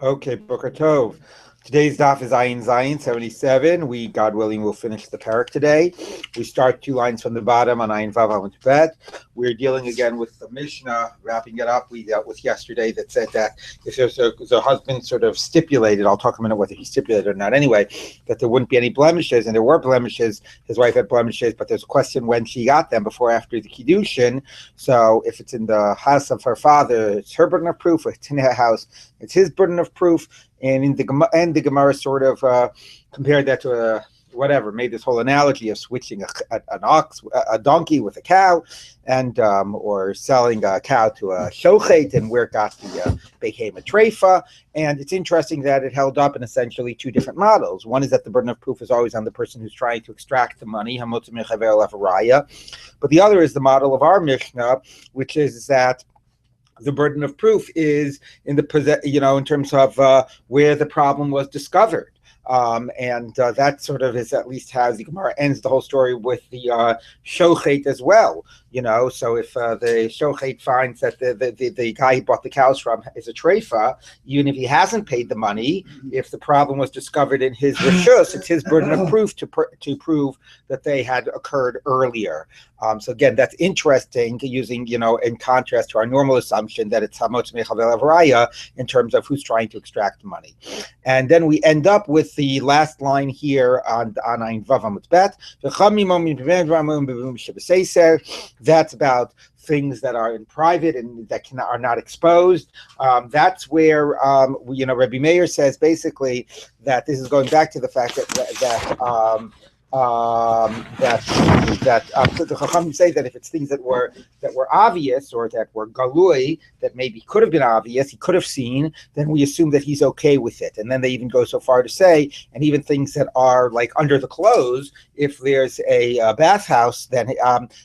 Okay, Boker Tov. Today's daf is Ayin Zayin 77. We, God willing, will finish the parak today. We start 2 lines from the bottom on Ayin Vav Amud Bet. We're dealing again with the Mishnah, wrapping it up. We dealt with yesterday that said that if there's a husband sort of stipulated, I'll talk in a minute whether he stipulated or not anyway, that there wouldn't be any blemishes, and there were blemishes. His wife had blemishes, but there's a question when she got them, before or after the Kiddushin. So if it's in the house of her father, it's her burden of proof. If it's in her house, it's his burden of proof. And in the Gemara sort of compared that to made this whole analogy of switching a donkey with a cow, and or selling a cow to a shochet, and where it got became a treifa. And it's interesting that it held up in essentially 2 different models. One is that the burden of proof is always on the person who's trying to extract the money, but the other is the model of our Mishnah, which is that the burden of proof is in in terms of where the problem was discovered. And that sort of is at least how the Gemara ends the whole story with the shochet as well. So if the shochet finds that the guy he bought the cows from is a treifa, even if he hasn't paid the money, if the problem was discovered in his rishus, it's his burden of proof to prove that they had occurred earlier. So again, that's interesting, using, in contrast to our normal assumption that it's hamotz mechavel avraya in terms of who's trying to extract money. And then we end up with the last line here on Ayin Vav Amud Bet. That's about things that are in private and that are not exposed. That's where Rabbi Meir says basically that this is going back to the fact that the Chachamim say that if it's things that were obvious, or that were galui, that maybe could have been obvious, he could have seen, then we assume that he's okay with it. And then they even go so far to say, and even things that are like under the clothes, if there's a bathhouse, then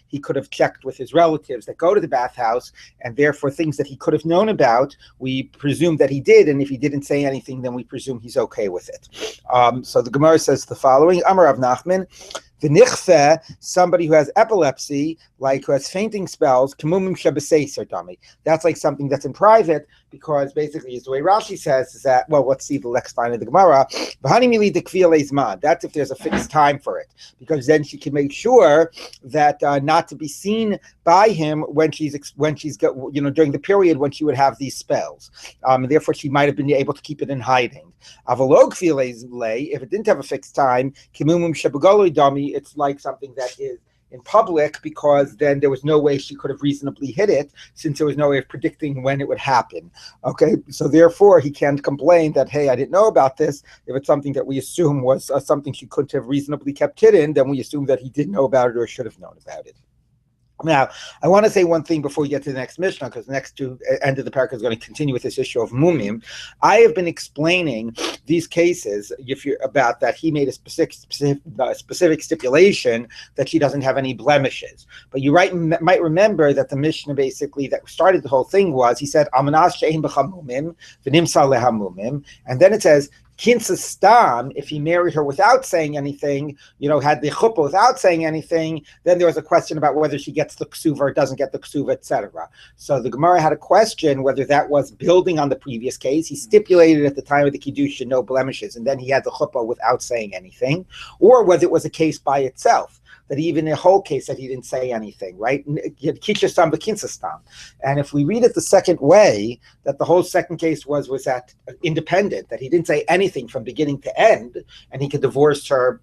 he could have checked with his relatives that go to the bathhouse, and therefore things that he could have known about, we presume that he did, and if he didn't say anything, then we presume he's okay with it. So the Gemara says the following: Amar Rav Nachman, V'nichfeh, somebody who has epilepsy, like who has fainting spells, k'mumim shebeseiser dami. That's like something that's in private, because basically, is the way Rashi says, is that, well, let's see the next line of the Gemara. That's if there's a fixed time for it, because then she can make sure that not to be seen by him when she's during the period when she would have these spells. Therefore, she might have been able to keep it in hiding. Avalog if it didn't have a fixed time, k'mumim shebegoloi dami, it's like something that is in public, because then there was no way she could have reasonably hid it, since there was no way of predicting when it would happen. Okay, so therefore he can't complain that, hey, I didn't know about this. If it's something that we assume was something she couldn't have reasonably kept hidden, then we assume that he did know about it or should have known about it. Now, I want to say one thing before we get to the next Mishnah, because the next end of the parak is going to continue with this issue of mumim. I have been explaining these cases about that he made a specific stipulation that she doesn't have any blemishes. But you might remember that the Mishnah basically that started the whole thing was, he said, Amanas she'ein b'cha mumim, v'nimsa leha mumim, and then it says, Kinsa stam, if he married her without saying anything, had the chuppah without saying anything, then there was a question about whether she gets the ksuva or doesn't get the ksuva, etc. So the Gemara had a question whether that was building on the previous case. He stipulated at the time of the Kiddushin no blemishes, and then he had the chuppah without saying anything, or whether it was a case by itself, that even in a whole case that he didn't say anything, right? And if we read it the second way, that the whole second case was that independent, that he didn't say anything from beginning to end, and he could divorce her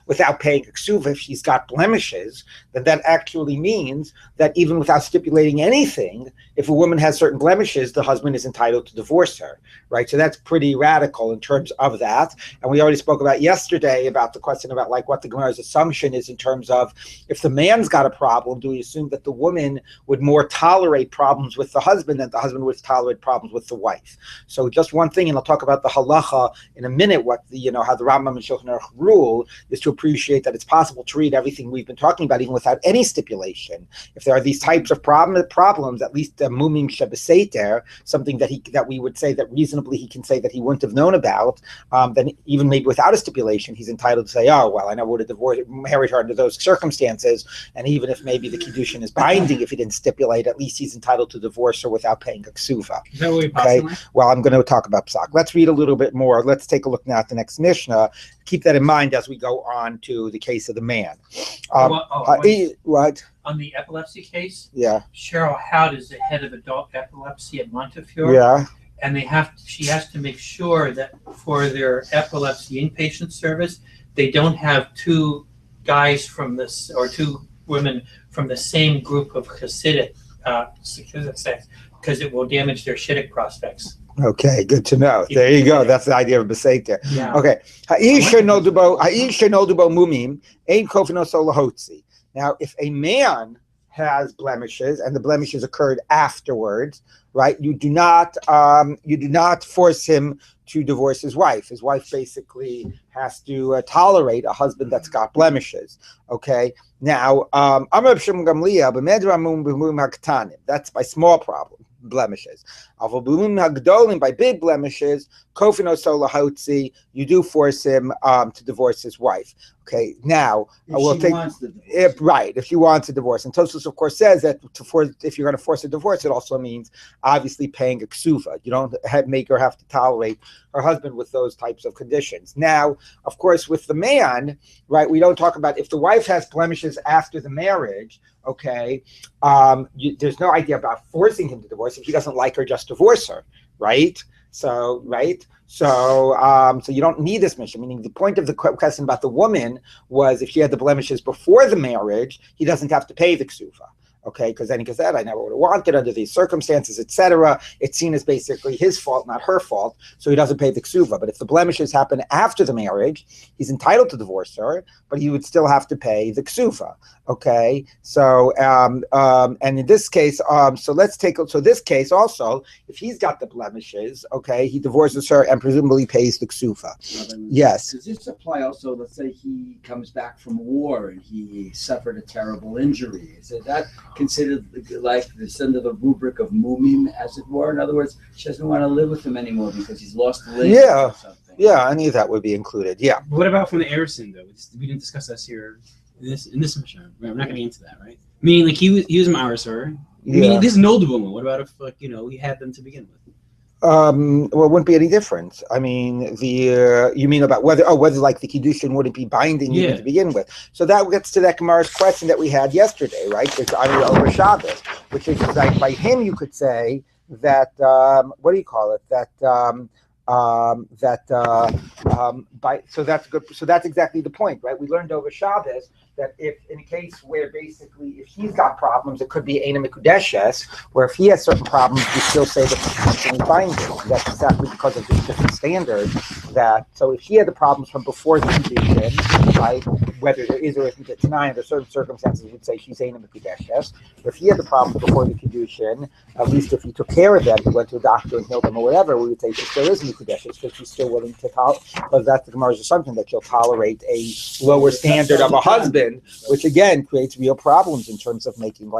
without paying a ksuva if she's got blemishes, then that actually means that even without stipulating anything, if a woman has certain blemishes, the husband is entitled to divorce her, right? So that's pretty radical in terms of that. And we already spoke about yesterday about the question about like what the Gemara's assumption is in terms of, if the man's got a problem, do we assume that the woman would more tolerate problems with the husband than the husband would tolerate problems with the wife? So just one thing, and I'll talk about the halacha in a minute, what how the Rambam and Shulchan Aruch rule. rule is to appreciate that it's possible to read everything we've been talking about even without any stipulation. If there are these types of problems, at least mumim shebeseter, something that we would say that reasonably he can say that he wouldn't have known about, then even maybe without a stipulation, he's entitled to say, oh, well, I never would have married her under those circumstances. And even if maybe the kiddushin is binding, if he didn't stipulate, at least he's entitled to divorce her without paying a ksuva. Is that what we Okay. Well, I'm going to talk about psak. Let's read a little bit more. Let's take a look now at the next Mishnah. Keep that in mind as we go on to the case of the man. What? On the epilepsy case, Yeah. Cheryl Howd is the head of adult epilepsy at Montefiore. Yeah. And she has to make sure that for their epilepsy inpatient service, they don't have two guys from this or two women from the same group of Hasidic sex, because it will damage their shidduch prospects. Okay, good to know. There you go. That's the idea of beseter. Yeah. Okay. Ha'isha noldubo mumim ein kofino solahotzi. Now, if a man has blemishes and the blemishes occurred afterwards, right? You do not force him to divorce his wife. His wife basically has to tolerate a husband that's got blemishes. Okay. Now, that's by small problem blemishes. By big blemishes, you do force him to divorce his wife. Okay, now if she wants to divorce. And Tosfos, of course, says that if you're going to force a divorce, it also means obviously paying a ksuva. You don't make her have to tolerate her husband with those types of conditions. Now, of course, with the man, right, we don't talk about if the wife has blemishes after the marriage. Okay, there's no idea about forcing him to divorce. If he doesn't like her, just divorce her, right? So you don't need this mission. Meaning the point of the question about the woman was if she had the blemishes before the marriage, he doesn't have to pay the ksuva. Okay, because then he said, I never would have wanted under these circumstances, etc. It's seen as basically his fault, not her fault, so he doesn't pay the ksuva. But if the blemishes happen after the marriage, he's entitled to divorce her, but he would still have to pay the ksuva. Okay, so and in this case, this case also, if he's got the blemishes, okay, he divorces her and presumably pays the ksuva. Yes. Does this apply also? Let's say he comes back from war and he suffered a terrible injury. Is that considered like this under the rubric of mumim, as it were? In other words, she doesn't want to live with him anymore because he's lost the leg or something. Yeah, any of that would be included. Yeah. What about from the Erison though? We didn't discuss this here in this mission. Right? We're not going to get into that, right? Meaning, like he was an Arisor. I mean, this is an old woman. What about if we had them to begin with? Well, it wouldn't be any difference. I mean, you mean about whether like the kiddushin wouldn't be binding even to begin with. So that gets to that Gemara's question that we had yesterday, right? There's over Shabbos, which is like by him you could say that what do you call it? So that's good. So that's exactly the point, right? We learned over Shabbos that if in a case where basically if he's got problems, it could be Eina Mikudeshes, where if he has certain problems, we still say that the condition is binding. And that's exactly because of this different standard. So if he had the problems from before the condition, right, whether there is or isn't a tonight, under certain circumstances, we would say she's Eina Mikudeshes. If he had the problems before the condition, at least if he took care of them, he went to a doctor and healed them or whatever, we would say she still is Mikudeshes because she's still willing to tolerate, because that's the Gemara's assumption that she'll tolerate a lower standard of a husband, which again creates real problems in terms of making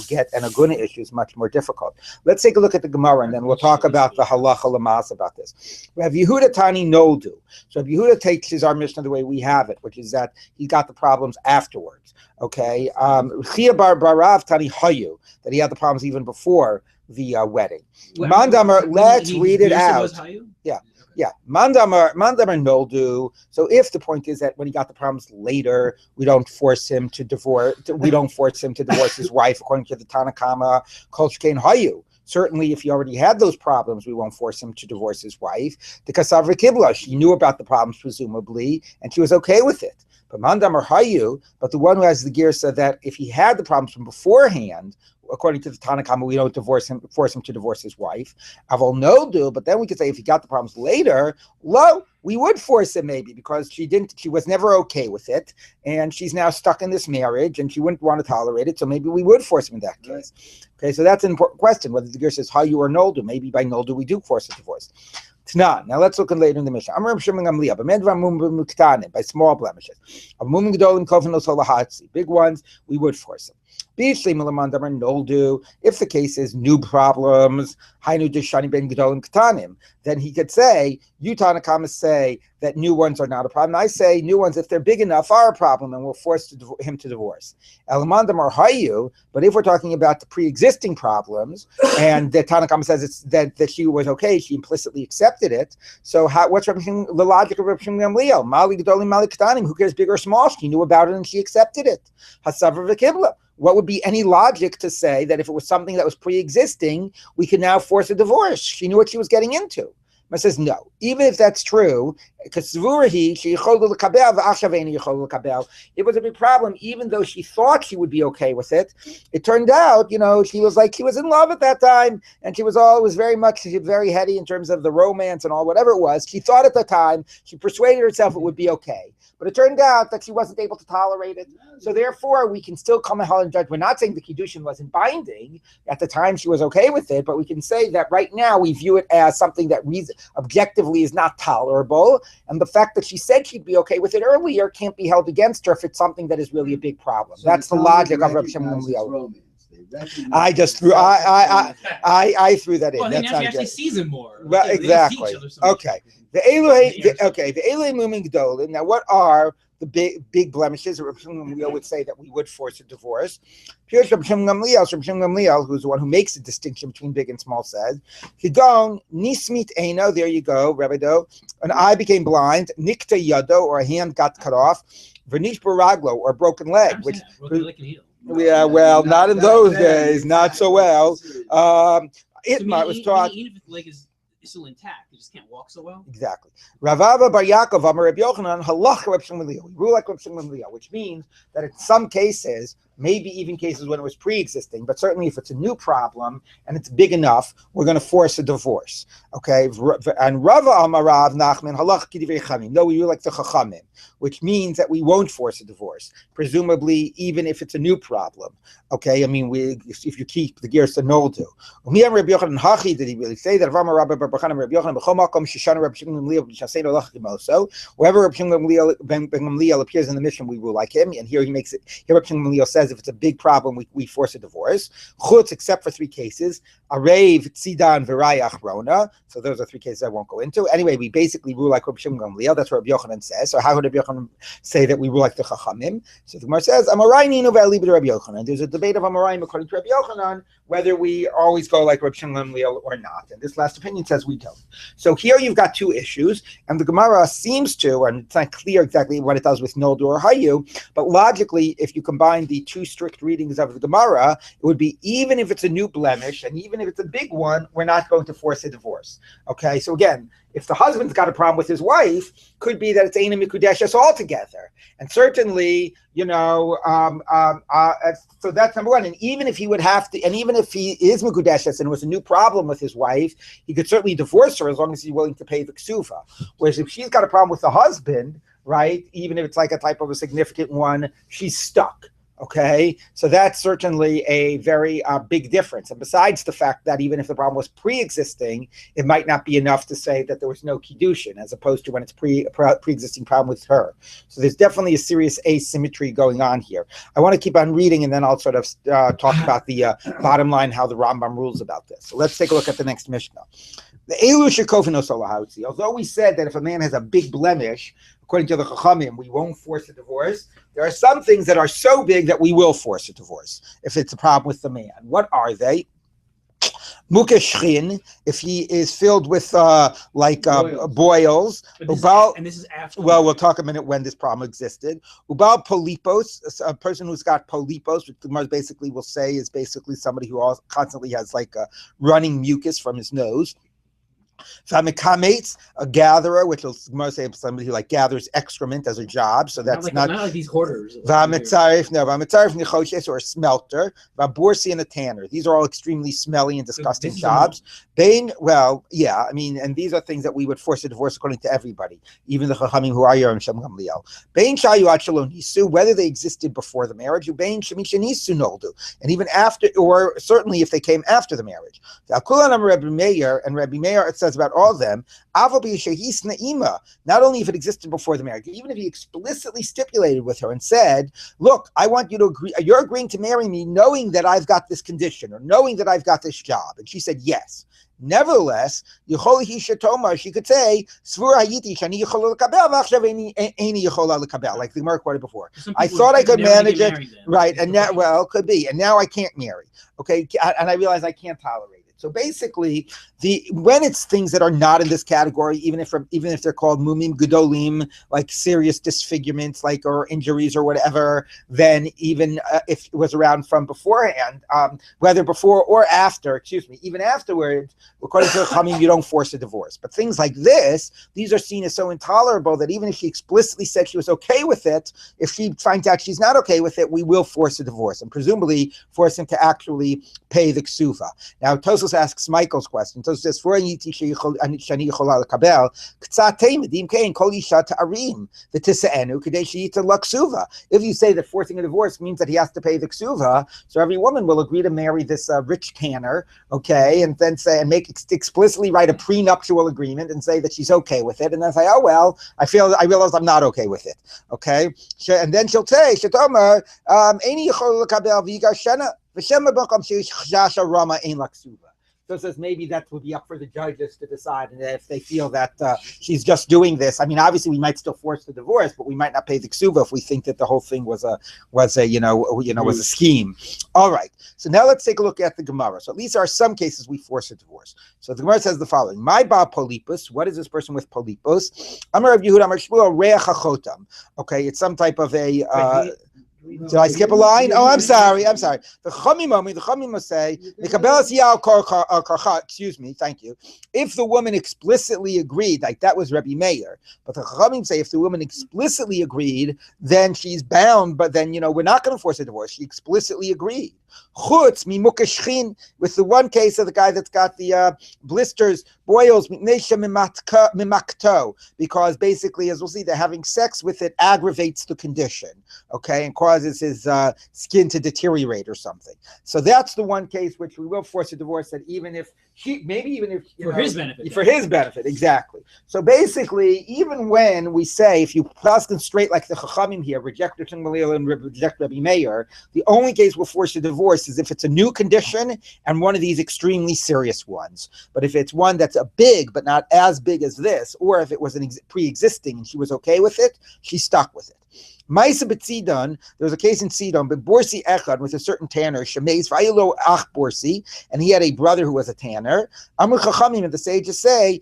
get and aguna issues much more difficult. Let's take a look at the Gemara and then we'll talk about the halacha lamas about this. We have Yehuda Tani Noldu. So if Yehuda takes our Mishnah the way we have it, which is that he got the problems afterwards. Okay, Chia Bar Barav Tani Hayu, that he had the problems even before the wedding. Mandamar, let's read it out. Yeah, Mandamar Noldu. So if the point is that when he got the problems later, we don't force him to divorce. We don't force him to divorce his wife, according to the Tanakama Kol Shkein Hayu. Certainly, if he already had those problems, we won't force him to divorce his wife. The Kasavra Kibla, she knew about the problems presumably, and she was okay with it. But Mandamar Hayu, but the one who has the gear said that if he had the problems from beforehand, according to the Tanakhama, we don't force him to divorce his wife. Aval no, but then we could say if he got the problems later, we would force him maybe because she was never okay with it, and she's now stuck in this marriage, and she wouldn't want to tolerate it, so maybe we would force him in that case. Okay, so that's an important question, whether the gear says Hayu or Noldu. Maybe by Noldu we do force a divorce. Tnan. Now let's look at later in the Mishnah. Amar Shimon Gamliel, b'medvar mumim ktanim, by small blemishes. Of mumim gedolim kovenos holahatzi. Big ones, we would force them. If the case is new problems, then he could say, you Tanakama say that new ones are not a problem. I say new ones, if they're big enough, are a problem, and we'll force him to divorce. But if we're talking about the pre-existing problems, and the Tanakama says it's that she was okay, she implicitly accepted it. So what's the logic of Rabbi Shimon Gamliel? Mali gedolim, mali ketanim. Who cares, big or small? She knew about it and she accepted it. Hasavar v'kibla. What would be any logic to say that if it was something that was pre-existing, we could now force a divorce? She knew what she was getting into. But says no. Even if that's true, because it was a big problem, even though she thought she would be okay with it. It turned out, she was in love at that time, and it was very heady in terms of the romance and all, whatever it was. She thought at the time, she persuaded herself it would be okay. But it turned out that she wasn't able to tolerate it. So therefore, we can still come and judge. We're not saying the Kiddushin wasn't binding. At the time, she was okay with it. But we can say that right now, we view it as something that objectively is not tolerable. And the fact that she said she'd be okay with it earlier can't be held against her if it's something that is really a big problem. So that's the logic of Rabbi Shimon Gamliel. I just threw. I threw that in. Well, that's now she actually sees him more. Well, exactly. Okay. The Eloi Muming Gedolim. Now, what are the big blemishes? Rabbi Shimon Gamliel would say that we would force a divorce. Here's Rabbi Shimon Gamliel, who's the one who makes a distinction between big and small, says, Higon, Nismit Eino, there you go, Rabbi Do. An eye became blind, Nikta Yado, or a hand got cut off, Vernish Baraglo, or a broken leg. Which, yeah, well, not in those days, not so well. Itmar was taught. Even if the leg is still intact, you just can't walk so well. Exactly. Ravava Bar Yaakov Amar Rabbi Yochanan halach Rabbi Shimon Gamliel. We rule like Rabbi Shimon Gamliel, which means that in some cases, maybe even cases when it was pre-existing, but certainly if it's a new problem and it's big enough, we're going to force a divorce. Okay. And Rava Amarav Nachman halach kidivei chamim. No, we rule like the Chachamim, which means that we won't force a divorce, presumably even if it's a new problem. Okay. I mean, if you keep the gears to noldu. Rabbi Yochanan hachi, did he really say that? Rabbi Yochanan b'chol makom sheshana Rabbi Shimon Gamliel b'shasein olach kimoso. Wherever Rabbi Shimon Gamliel appears in the mission, we rule like him. And here he makes it. Here Rabbi Shimon Gamliel says if it's a big problem, we force a divorce. Chutz, except for 3 cases: Arev, Tzidan, V'rayach, Rona. So those are 3 cases I won't go into. Anyway, we basically rule like Rabbi Shimon Gamliel. That's what Rabbi Yochanan says. So how would Rabbi Yochanan say that we rule like the Chachamim? So the Gemara says, Amorai ninu ve'alibid Rabbi Yochanan. There's a debate of Amoraim according to Rabbi Yochanan whether we always go like Rabbi Shimon Gamliel or not. And this last opinion says we don't. So here you've got 2 issues, and the Gemara seems to, and it's not clear exactly what it does with Noldu or Hayu, but logically, if you combine the 2 strict readings of the Gemara, it would be even if it's a new blemish, and even if it's a big one, we're not going to force a divorce. Okay, so again, if the husband's got a problem with his wife, could be that it's Eina Mikudeshes altogether. And certainly, so that's number one. And even if he would have to, and even if he is Mikudeshes and it was a new problem with his wife, he could certainly divorce her as long as he's willing to pay the ksufa. Whereas if she's got a problem with the husband, right, even if it's like a type of a significant one, she's stuck. Okay, so that's certainly a very big difference. And besides the fact that even if the problem was pre-existing, it might not be enough to say that there was no kiddushin, as opposed to when it's pre-existing problem with her. So there's definitely a serious asymmetry going on here. I want to keep on reading, and then I'll sort of talk about the bottom line, how the Rambam rules about this. So let's take a look at the next Mishnah. The Elu Shekofinos Olahautzi. Although we said that if a man has a big blemish, according to the Chachamim, we won't force a divorce. There are some things that are so big that we will force a divorce if it's a problem with the man. What are they? Mukeshchin, if he is filled with boils. And this is after. Well, we'll talk a minute when this problem existed. Ubal polipos, a person who's got polipos, which the Gemara basically will say is basically somebody who constantly has like a running mucus from his nose. Famikamates, a gatherer, which will say somebody who like gathers excrement as a job. So that's not like these hoarders. Vamitzarif Nichoshes, or a smelter. Vaborsi, and a tanner. These are all extremely smelly and disgusting jobs. And these are things that we would force a divorce according to everybody, even the Chachamim who are Yomi Shem Gamliel. Bein Shayu Achalon Nisu, whether they existed before the marriage, Bein Shemisha Nisu Noldu, and even after, or certainly if they came after the marriage. Rabbi Meir, and Rabbi Meir, etc. says about all of them, not only if it existed before the marriage, even if he explicitly stipulated with her and said, look, I want you to agree, you're agreeing to marry me knowing that I've got this condition or knowing that I've got this job. And she said, yes. Nevertheless, she could say, like the Gemara quoted before. I thought I could manage it, right? And now, well, it could be, and now I can't marry. Okay, and I realize I can't tolerate it. So basically, when it's things that are not in this category, even if they're called mumim gedolim, like serious disfigurements, like or injuries or whatever, then even if it was around from beforehand, whether before or after, even afterwards, according to the Chamim, you don't force a divorce. But things like this, these are seen as so intolerable that even if she explicitly said she was okay with it, if she finds out she's not okay with it, we will force a divorce and presumably force him to actually pay the ksuva. Now, Tosos asks Michael's question. Tosos says, if you say that forcing a divorce means that he has to pay the ksuva, so every woman will agree to marry this rich tanner, okay, and then say and make explicitly write a prenuptial agreement and say that she's okay with it, and then say, oh well, I realize I'm not okay with it, okay, and then she'll say, so it says maybe that would be up for the judges to decide, and if they feel that she's just doing this. I mean, obviously we might still force the divorce, but we might not pay the ksuva if we think that the whole thing was a scheme. All right. So now let's take a look at the Gemara. So at least there are some cases we force a divorce. So the Gemara says the following: My ba polypus. What is this person with polypus? Amar Rav Yehuda Amar Shmuel reach hachotam. Okay, it's some type of a. Did I skip a line? Oh, I'm sorry. The Chachamim must say, excuse me, thank you. If the woman explicitly agreed, like that was Rabbi Meir, but the Chachamim say if the woman explicitly agreed, then she's bound, but then, we're not going to force a divorce. She explicitly agreed. Chutz mimukashchin, with the one case of the guy that's got the blisters, boils, because basically, as we'll see, they're having sex with it aggravates the condition, okay, and causes his skin to deteriorate or something. So that's the one case which we will force a divorce, that even if for his benefit, exactly. So basically, even when we say, if you paskin straight like the Chachamim here, reject Rishon Gamliel and reject Rabbi Meir, the only case we'll force a divorce is if it's a new condition and one of these extremely serious ones. But if it's one that's a big but not as big as this, or if it was an pre-existing and she was okay with it, she's stuck with it. Maisa b'tzidon, there was a case in Sidon, but Borsi Echad with a certain tanner, Shemeis v'ayilo ach Borsi, and he had a brother who was a tanner. Amr Chachamim, and the sages say,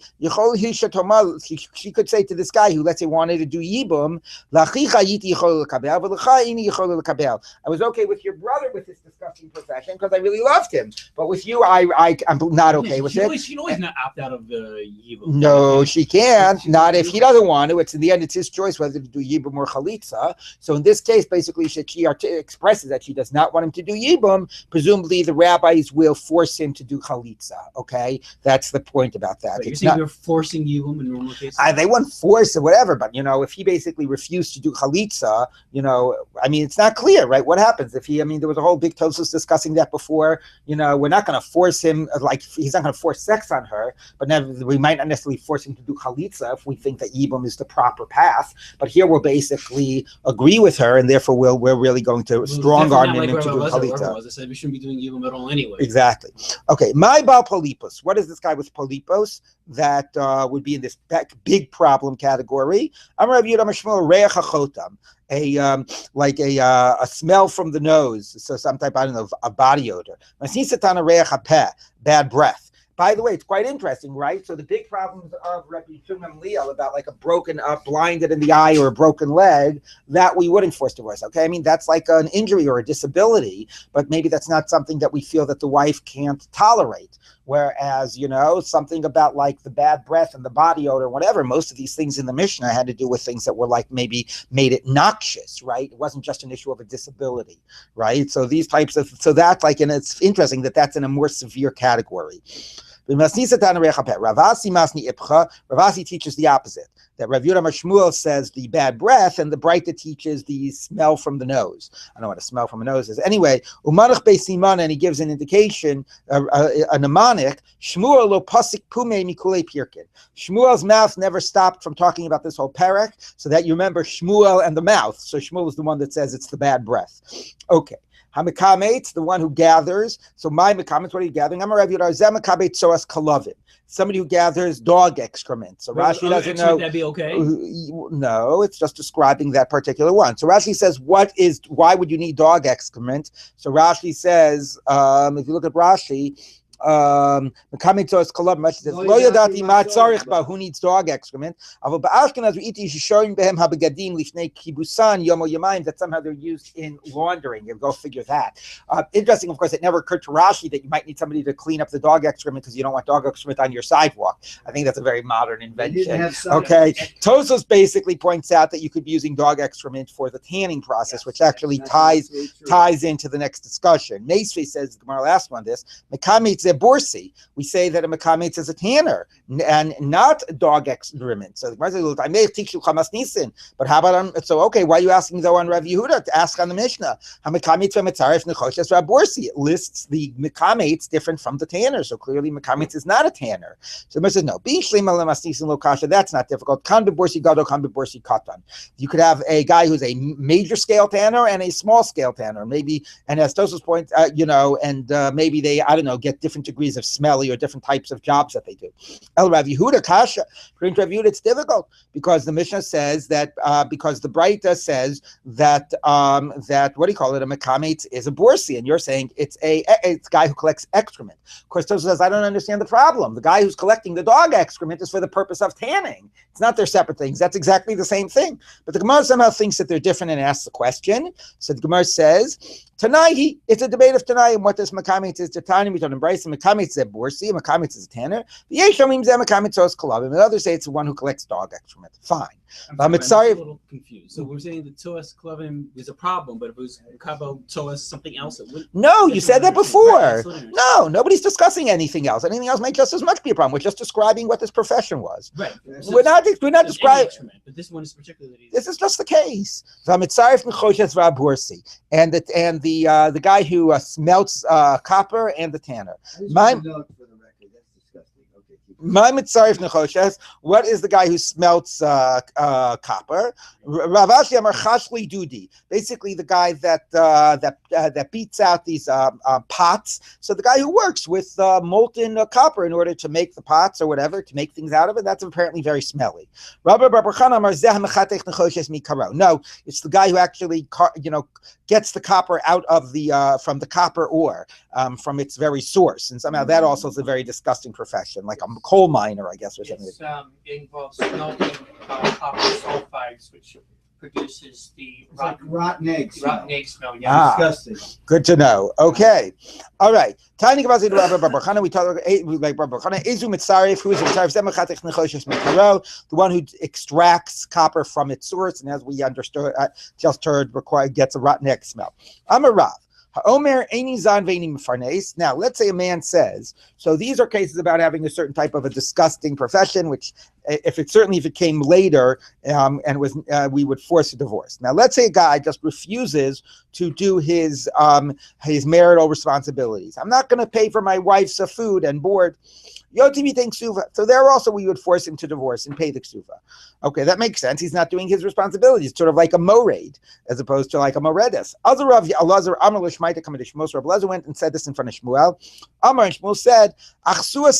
she could say to this guy who, let's say, wanted to do yibum, I was okay with your brother with his disgusting profession because I really loved him, but with you, I'm not okay with it. She can always not opt out of the yibum. No, she can't. Not if he doesn't want to. It's in the end, it's his choice whether to do yibum or chalitza. So in this case, basically, she expresses that she does not want him to do yibum. Presumably, the rabbis will force him to do chalitza. Okay, that's the point about that. But you're saying they're forcing yibum in normal cases? They wouldn't force or whatever, but if he basically refused to do chalitza, it's not clear, right? What happens if there was a whole big Tosos discussing that before. We're not going to force him, like he's not going to force sex on her, but we might not necessarily force him to do chalitza if we think that yibum is the proper path. But here we'll basically agree with her, and therefore we're really going to strong arm him into doing chalitza. I said we shouldn't be doing yibum at all anyway. Exactly. Okay, my bal polypus. What is this guy with polypus that would be in this big problem category? Amar Rav Yehuda Amar Shmuel reach hachotam. A smell from the nose, so some type, a body odor. Bad breath. By the way, it's quite interesting, right? So the big problems of Rabbi Gamliel about like a broken up, blinded in the eye or a broken leg, that we wouldn't force divorce. Okay, that's like an injury or a disability, but maybe that's not something that we feel that the wife can't tolerate. Whereas, something about like the bad breath and the body odor, whatever, most of these things in the Mishnah had to do with things that were like maybe made it noxious, right? It wasn't just an issue of a disability, right? So these types of, so that's like, and it's interesting that that's in a more severe category. Ravasi teaches the opposite. That Rav Yehuda Shmuel says the bad breath, and the Breita teaches the smell from the nose. I don't know what a smell from a nose is. Anyway, Umanach Beisiman, and he gives an indication, a mnemonic. Shmuel lo pasik pume mikule pirkin. Shmuel's mouth never stopped from talking about this whole parak, so that you remember Shmuel and the mouth. So Shmuel is the one that says it's the bad breath. Okay. Hamikametz, the one who gathers. So my mekametz, what are you gathering? I'm a Rav Yehuda Zemakabe Tzoas Kalavim. Somebody who gathers dog excrement. So Rashi doesn't know. Would that be okay? No, it's just describing that particular one. So Rashi says, why would you need dog excrement? So Rashi says, if you look at Rashi, who needs dog excrement? That somehow they're used in laundering. You go figure that. Interesting, of course, it never occurred to Rashi that you might need somebody to clean up the dog excrement because you don't want dog excrement on your sidewalk. I think that's a very modern invention. Okay, Tosfos basically points out that you could be using dog excrement for the tanning process, which actually ties into the next discussion. Meisvei says, the Gemara last one, this Borsi. We say that a mekametz is a tanner and not dog excrement. So the Gemara says, I may teach you chamas nisin, but how about okay? Why are you asking though on Rav Yehuda to ask on the Mishnah? It lists the mekametz different from the tanner, so clearly mekametz is not a tanner. So the Gemara says no. That's not difficult. You could have a guy who's a major scale tanner and a small scale tanner, maybe, and as Tosfos points, maybe they, I don't know, get different degrees of smelly or different types of jobs that they do. El Rav Yehuda kasha. According to Rav Yehuda, it's difficult because the Mishnah says that because the Breita says that that what do you call it? A mekametz is a borsi, and you're saying it's a guy who collects excrement. Of course, Tosfos says I don't understand the problem. The guy who's collecting the dog excrement is for the purpose of tanning. It's not their separate things. That's exactly the same thing. But the Gemara somehow thinks that they're different and asks the question. So the Gemara says, Tanai, it's a debate of Tanai and what this mekametz is. Tani, we don't embrace the mekametz is a borsi, a mekametz is a tanner. The Yeshomim zeh mekametz os kalavim. And others say it's the one who collects dog excrement. Fine. I'm sorry. I'm a little confused. So we're saying that Toas Kalavim is a problem, but if it was Kabo Toas something else, it wouldn't. No, you said that before. No, nobody's discussing anything else. Anything else might just as much be a problem. We're just describing what this profession was. Right. We're not describing. But this one is particularly. This is just the case. And the guy who smelts copper and the tanner. What is the guy who smelts copper? Ravashi Amar Chashli Dudi. Basically, the guy that beats out these pots. So the guy who works with molten copper in order to make the pots or whatever, to make things out of it. That's apparently very smelly. No, it's the guy who actually gets the copper out of the from the copper ore from its very source, and somehow that also is a very disgusting profession, like a coal miner, I guess, or something. It involves smelting copper sulfides, which produces the rotten eggs. Rotten egg smell. Yeah, disgusting. Good to know. Okay, all right. We talk like Ezu Mitzaref, who is the one who extracts copper from its source, and as we understood, just heard, gets a rotten egg smell. I'm a Rav. Now, let's say a man says, so these are cases about having a certain type of a disgusting profession, which if it came later and was we would force a divorce. Now, let's say a guy just refuses to do his marital responsibilities. I'm not going to pay for my wife's food and board. Yotimi thinks ksuva. So there also we would force him to divorce and pay the ksuva. Okay, that makes sense. He's not doing his responsibilities. It's sort of like a moraid as opposed to like a moredes. Azarav Elazar Amar Lishmaita Kamadish Shmuel. Rabbi Elazar went and said this in front of Shmuel. Amar and Shmuel said, Achsua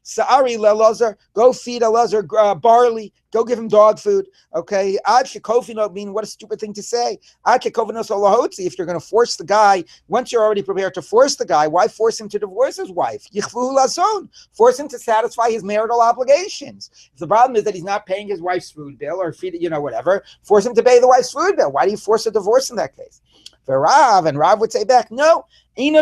Sa'ari LeLazar, go feed Elazar barley. Go give him dog food, okay? Ad shekofino, mean what a stupid thing to say. Ad shekofinos olahotzi. If you're going to force the guy, once you're already prepared to force the guy, why force him to divorce his wife? Yichvuhu lason. Force him to satisfy his marital obligations. If the problem is that he's not paying his wife's food bill or feed, whatever, force him to pay the wife's food bill. Why do you force a divorce in that case? V'Rav, and Rav would say back, no. We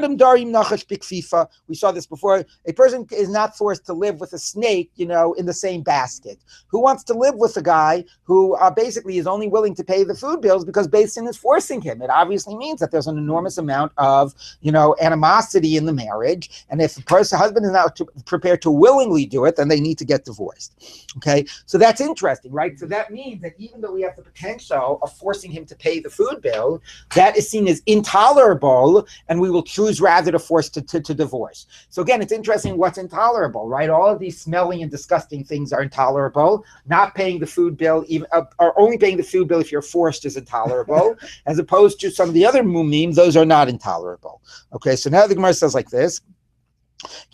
saw this before. A person is not forced to live with a snake, in the same basket. Who wants to live with a guy who basically is only willing to pay the food bills because Beis Din is forcing him? It obviously means that there's an enormous amount of, animosity in the marriage. And if the husband is not prepared to willingly do it, then they need to get divorced. Okay, so that's interesting, right? So that means that even though we have the potential of forcing him to pay the food bill, that is seen as intolerable, and we will choose rather to force to divorce. So again, it's interesting what's intolerable, right? All of these smelly and disgusting things are intolerable. Not paying the food bill, even or only paying the food bill if you're forced, is intolerable, as opposed to some of the other mumim, those are not intolerable. Okay, so now the Gemara says like this.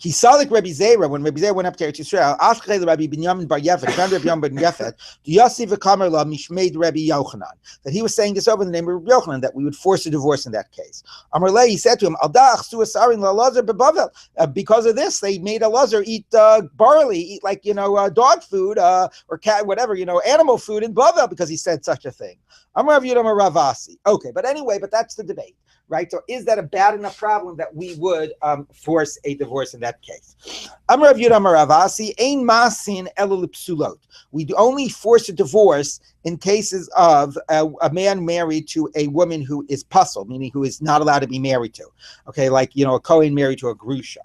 Kisalik Rabbi Zera, when Rabbi Zera went up to Eretz Yisrael, Ashkei Rabbi Binyamin Bar Yefet, found Rabbi Binyamin Bar Yefet, Yossi v'Kamer La Mishmeid Rabbi Yochanan, that he was saying this over in the name of Rabbi Yochanan, that we would force a divorce in that case. Amar Lei, he said to him, Aldach Su Asarin LaLazar beBavel. Because of this, they made Elazar eat barley, eat like dog food or cat, whatever, animal food in Bavel, because he said such a thing. Amar Rav Yudam Ravasi. Okay, but that's the debate. Right? So is that a bad enough problem that we would force a divorce in that case? Amar Rav Yudam Ravasi, ein masin ela l'psulot. We only force a divorce in cases of a man married to a woman who is puzzled, meaning who is not allowed to be married to. Okay, like a Kohen married to a grusha.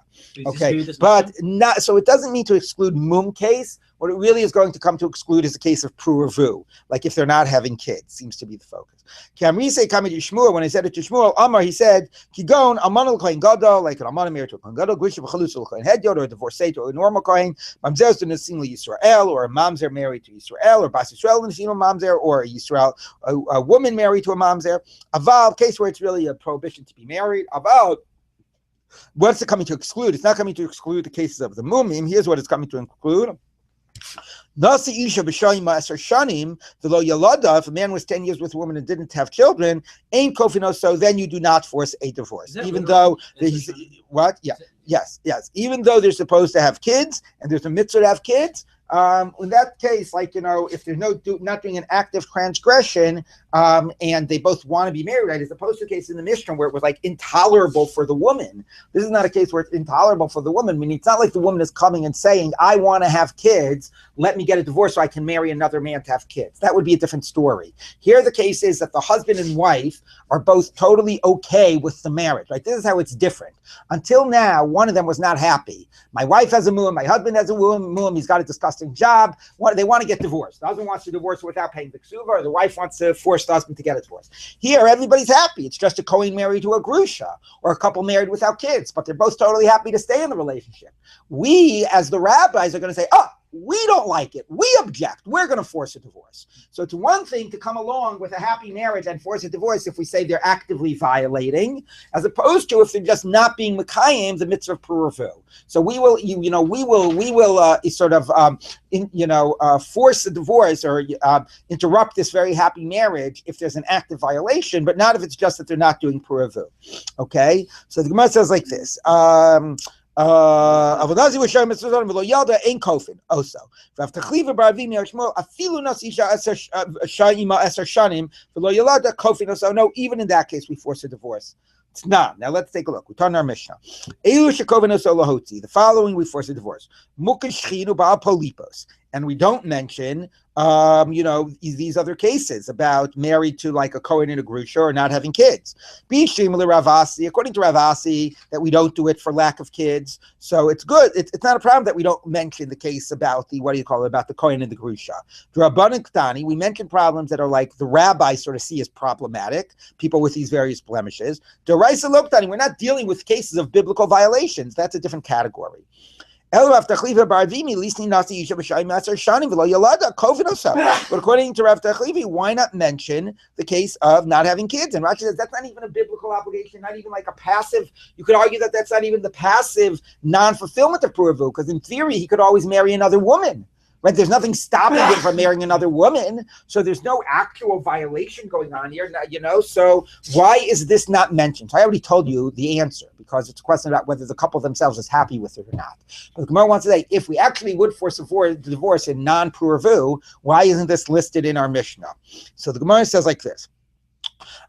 Okay, but not so. It doesn't mean to exclude mum case. What it really is going to come to exclude is a case of pruavu, like if they're not having kids, seems to be the focus. When I said it to Shmuel, Amar, he said, Kigon, Aman Kohen Gadol, like an Aman married to a Kohen Gadol, Grisha B'Chalus Kohen Hedyot, or a divorcee to a normal Kohen, Mamzer to Nesim Yisrael, or a Mamzer married to Yisrael, or Bas Yisrael Nesim Mamzer, or a Yisrael, a woman married to a Mamzer. Aval, case where it's really a prohibition to be married. Aval, what's it coming to exclude? It's not coming to exclude the cases of the mumim. Here's what it's coming to include. If a man was 10 years with a woman and didn't have children, ain't kofino, so then you do not force a divorce. Even though he's what? Yeah. Yes. Even though they're supposed to have kids and there's a mitzvah to have kids, in that case, if there's not doing an active transgression, and they both want to be married, right, as opposed to a case in the Mishnah where it was like intolerable for the woman. This is not a case where it's intolerable for the woman. I mean, it's not like the woman is coming and saying, I want to have kids, let me get a divorce so I can marry another man to have kids. That would be a different story. Here the case is that the husband and wife are both totally okay with the marriage, right? This is how it's different. Until now, one of them was not happy. My wife has a mu'um, my husband has a mu'um, he's got a disgusting job. They want to get divorced. The husband wants to divorce without paying the ksuva, or the wife wants to force the husband to get a divorce. Here, everybody's happy. It's just a Kohen married to a grusha, or a couple married without kids, but they're both totally happy to stay in the relationship. We, as the rabbis, are going to say, we don't like it. We object. We're going to force a divorce. So it's one thing to come along with a happy marriage and force a divorce if we say they're actively violating, as opposed to if they're just not being mekayim the mitzvah of puravu. So we will force a divorce or interrupt this very happy marriage if there's an active violation, but not if it's just that they're not doing puravu. Okay. So the Gemara says like this. Also, no, even in that case we force a divorce. Now let's take a look. We turn our Mishnah. The following we force a divorce. And we don't mention, these other cases about married to like a Kohen and a Grusha or not having kids. According to Ravasi, that we don't do it for lack of kids. So it's good. It's not a problem that we don't mention the case about about the Kohen and the Grusha. We mention problems that are like the rabbis sort of see as problematic, people with these various blemishes. We're not dealing with cases of biblical violations. That's a different category. But according to Rav Tachlivi, why not mention the case of not having kids? And Rashi says that's not even a biblical obligation, not even like a passive. You could argue that that's not even the passive non-fulfillment of Puravu, because in theory he could always marry another woman. Right? There's nothing stopping him from marrying another woman, so there's no actual violation going on here. So why is this not mentioned? So I already told you the answer, because it's a question about whether the couple themselves is happy with it or not. But the Gemara wants to say, if we actually would force a divorce in non-puravu, why isn't this listed in our Mishnah? So the Gemara says like this.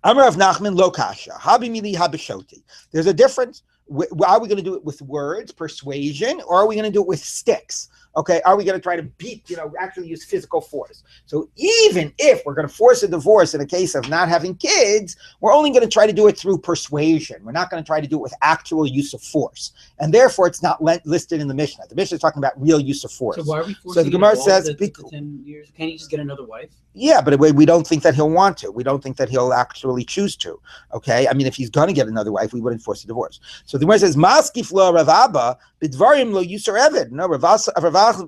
Amar of Nachman lo kasha. Habi mili habishoti. There's a difference. Are we going to do it with words, persuasion, or are we going to do it with sticks? Okay, are we going to try to beat, actually use physical force? So even if we're going to force a divorce in a case of not having kids, we're only going to try to do it through persuasion. We're not going to try to do it with actual use of force. And therefore, it's not listed in the Mishnah. The Mishnah is talking about real use of force. So why are we forcing the Gemara says, the 10 years? Can't he just get another wife? Yeah, but we don't think that he'll want to. We don't think that he'll actually choose to. Okay, I mean, if he's going to get another wife, we wouldn't force a divorce. So the Gemara says, "Maskif lo Rav Abba bidvarim lo yusar eved." No, Rav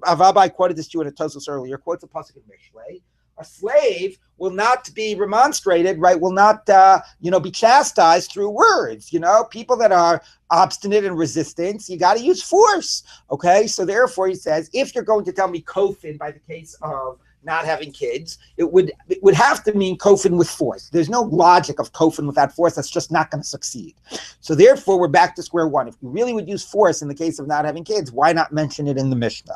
Abba, I quoted this to you in a Tosfos earlier. Quotes a pasuk in Mishlei. A slave will not be remonstrated, right? Will not, be chastised through words. People that are obstinate and resistant, you got to use force. Okay, so therefore he says, if you're going to tell me kofin by the case of not having kids, it would have to mean kofin with force. There's no logic of kofin without force. That's just not going to succeed. So therefore, we're back to square one. If you really would use force in the case of not having kids, why not mention it in the Mishnah?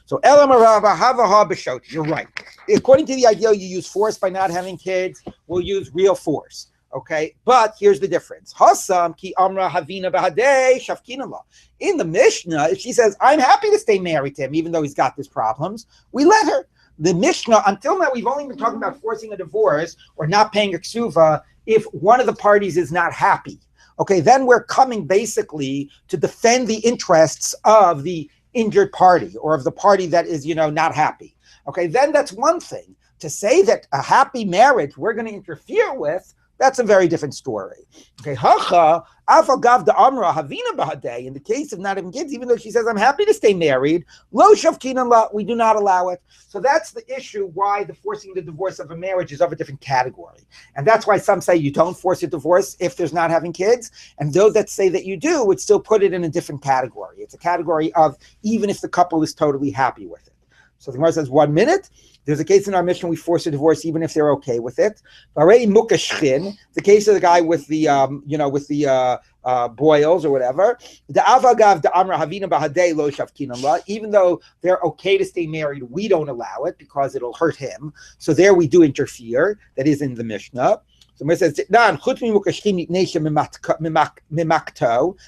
So Elam Rava Hava B'Shot. You're right. According to the ideal, you use force by not having kids. We'll use real force. Okay, but here's the difference. Hasam ki amra havina bahadei shafkinala. In the Mishnah, if she says, "I'm happy to stay married to him, even though he's got these problems," we let her. The Mishnah, until now, we've only been talking about forcing a divorce or not paying a ksuva if one of the parties is not happy. Okay, then we're coming basically to defend the interests of the injured party or of the party that is, not happy. Okay, then that's one thing. To say that a happy marriage we're going to interfere with, that's a very different story. Okay, Hacha, Afagav the Amra Havina Bahadei, in the case of not having kids, even though she says, "I'm happy to stay married," Lo Shavkinan La, we do not allow it. So that's the issue why the forcing the divorce of a marriage is of a different category. And that's why some say you don't force a divorce if there's not having kids. And those that say that you do would still put it in a different category. It's a category of even if the couple is totally happy with it. So the Gemara says, 1 minute. There's a case in our mission we force a divorce even if they're okay with it. Already mukashchin, the case of the guy with the boils or whatever. The avagav the amra havina bahadei lo shavkinallah. Even though they're okay to stay married, we don't allow it because it'll hurt him. So there we do interfere. That is in the Mishnah. So it says, "Dan chutz mimukashchin nitnesha mimakto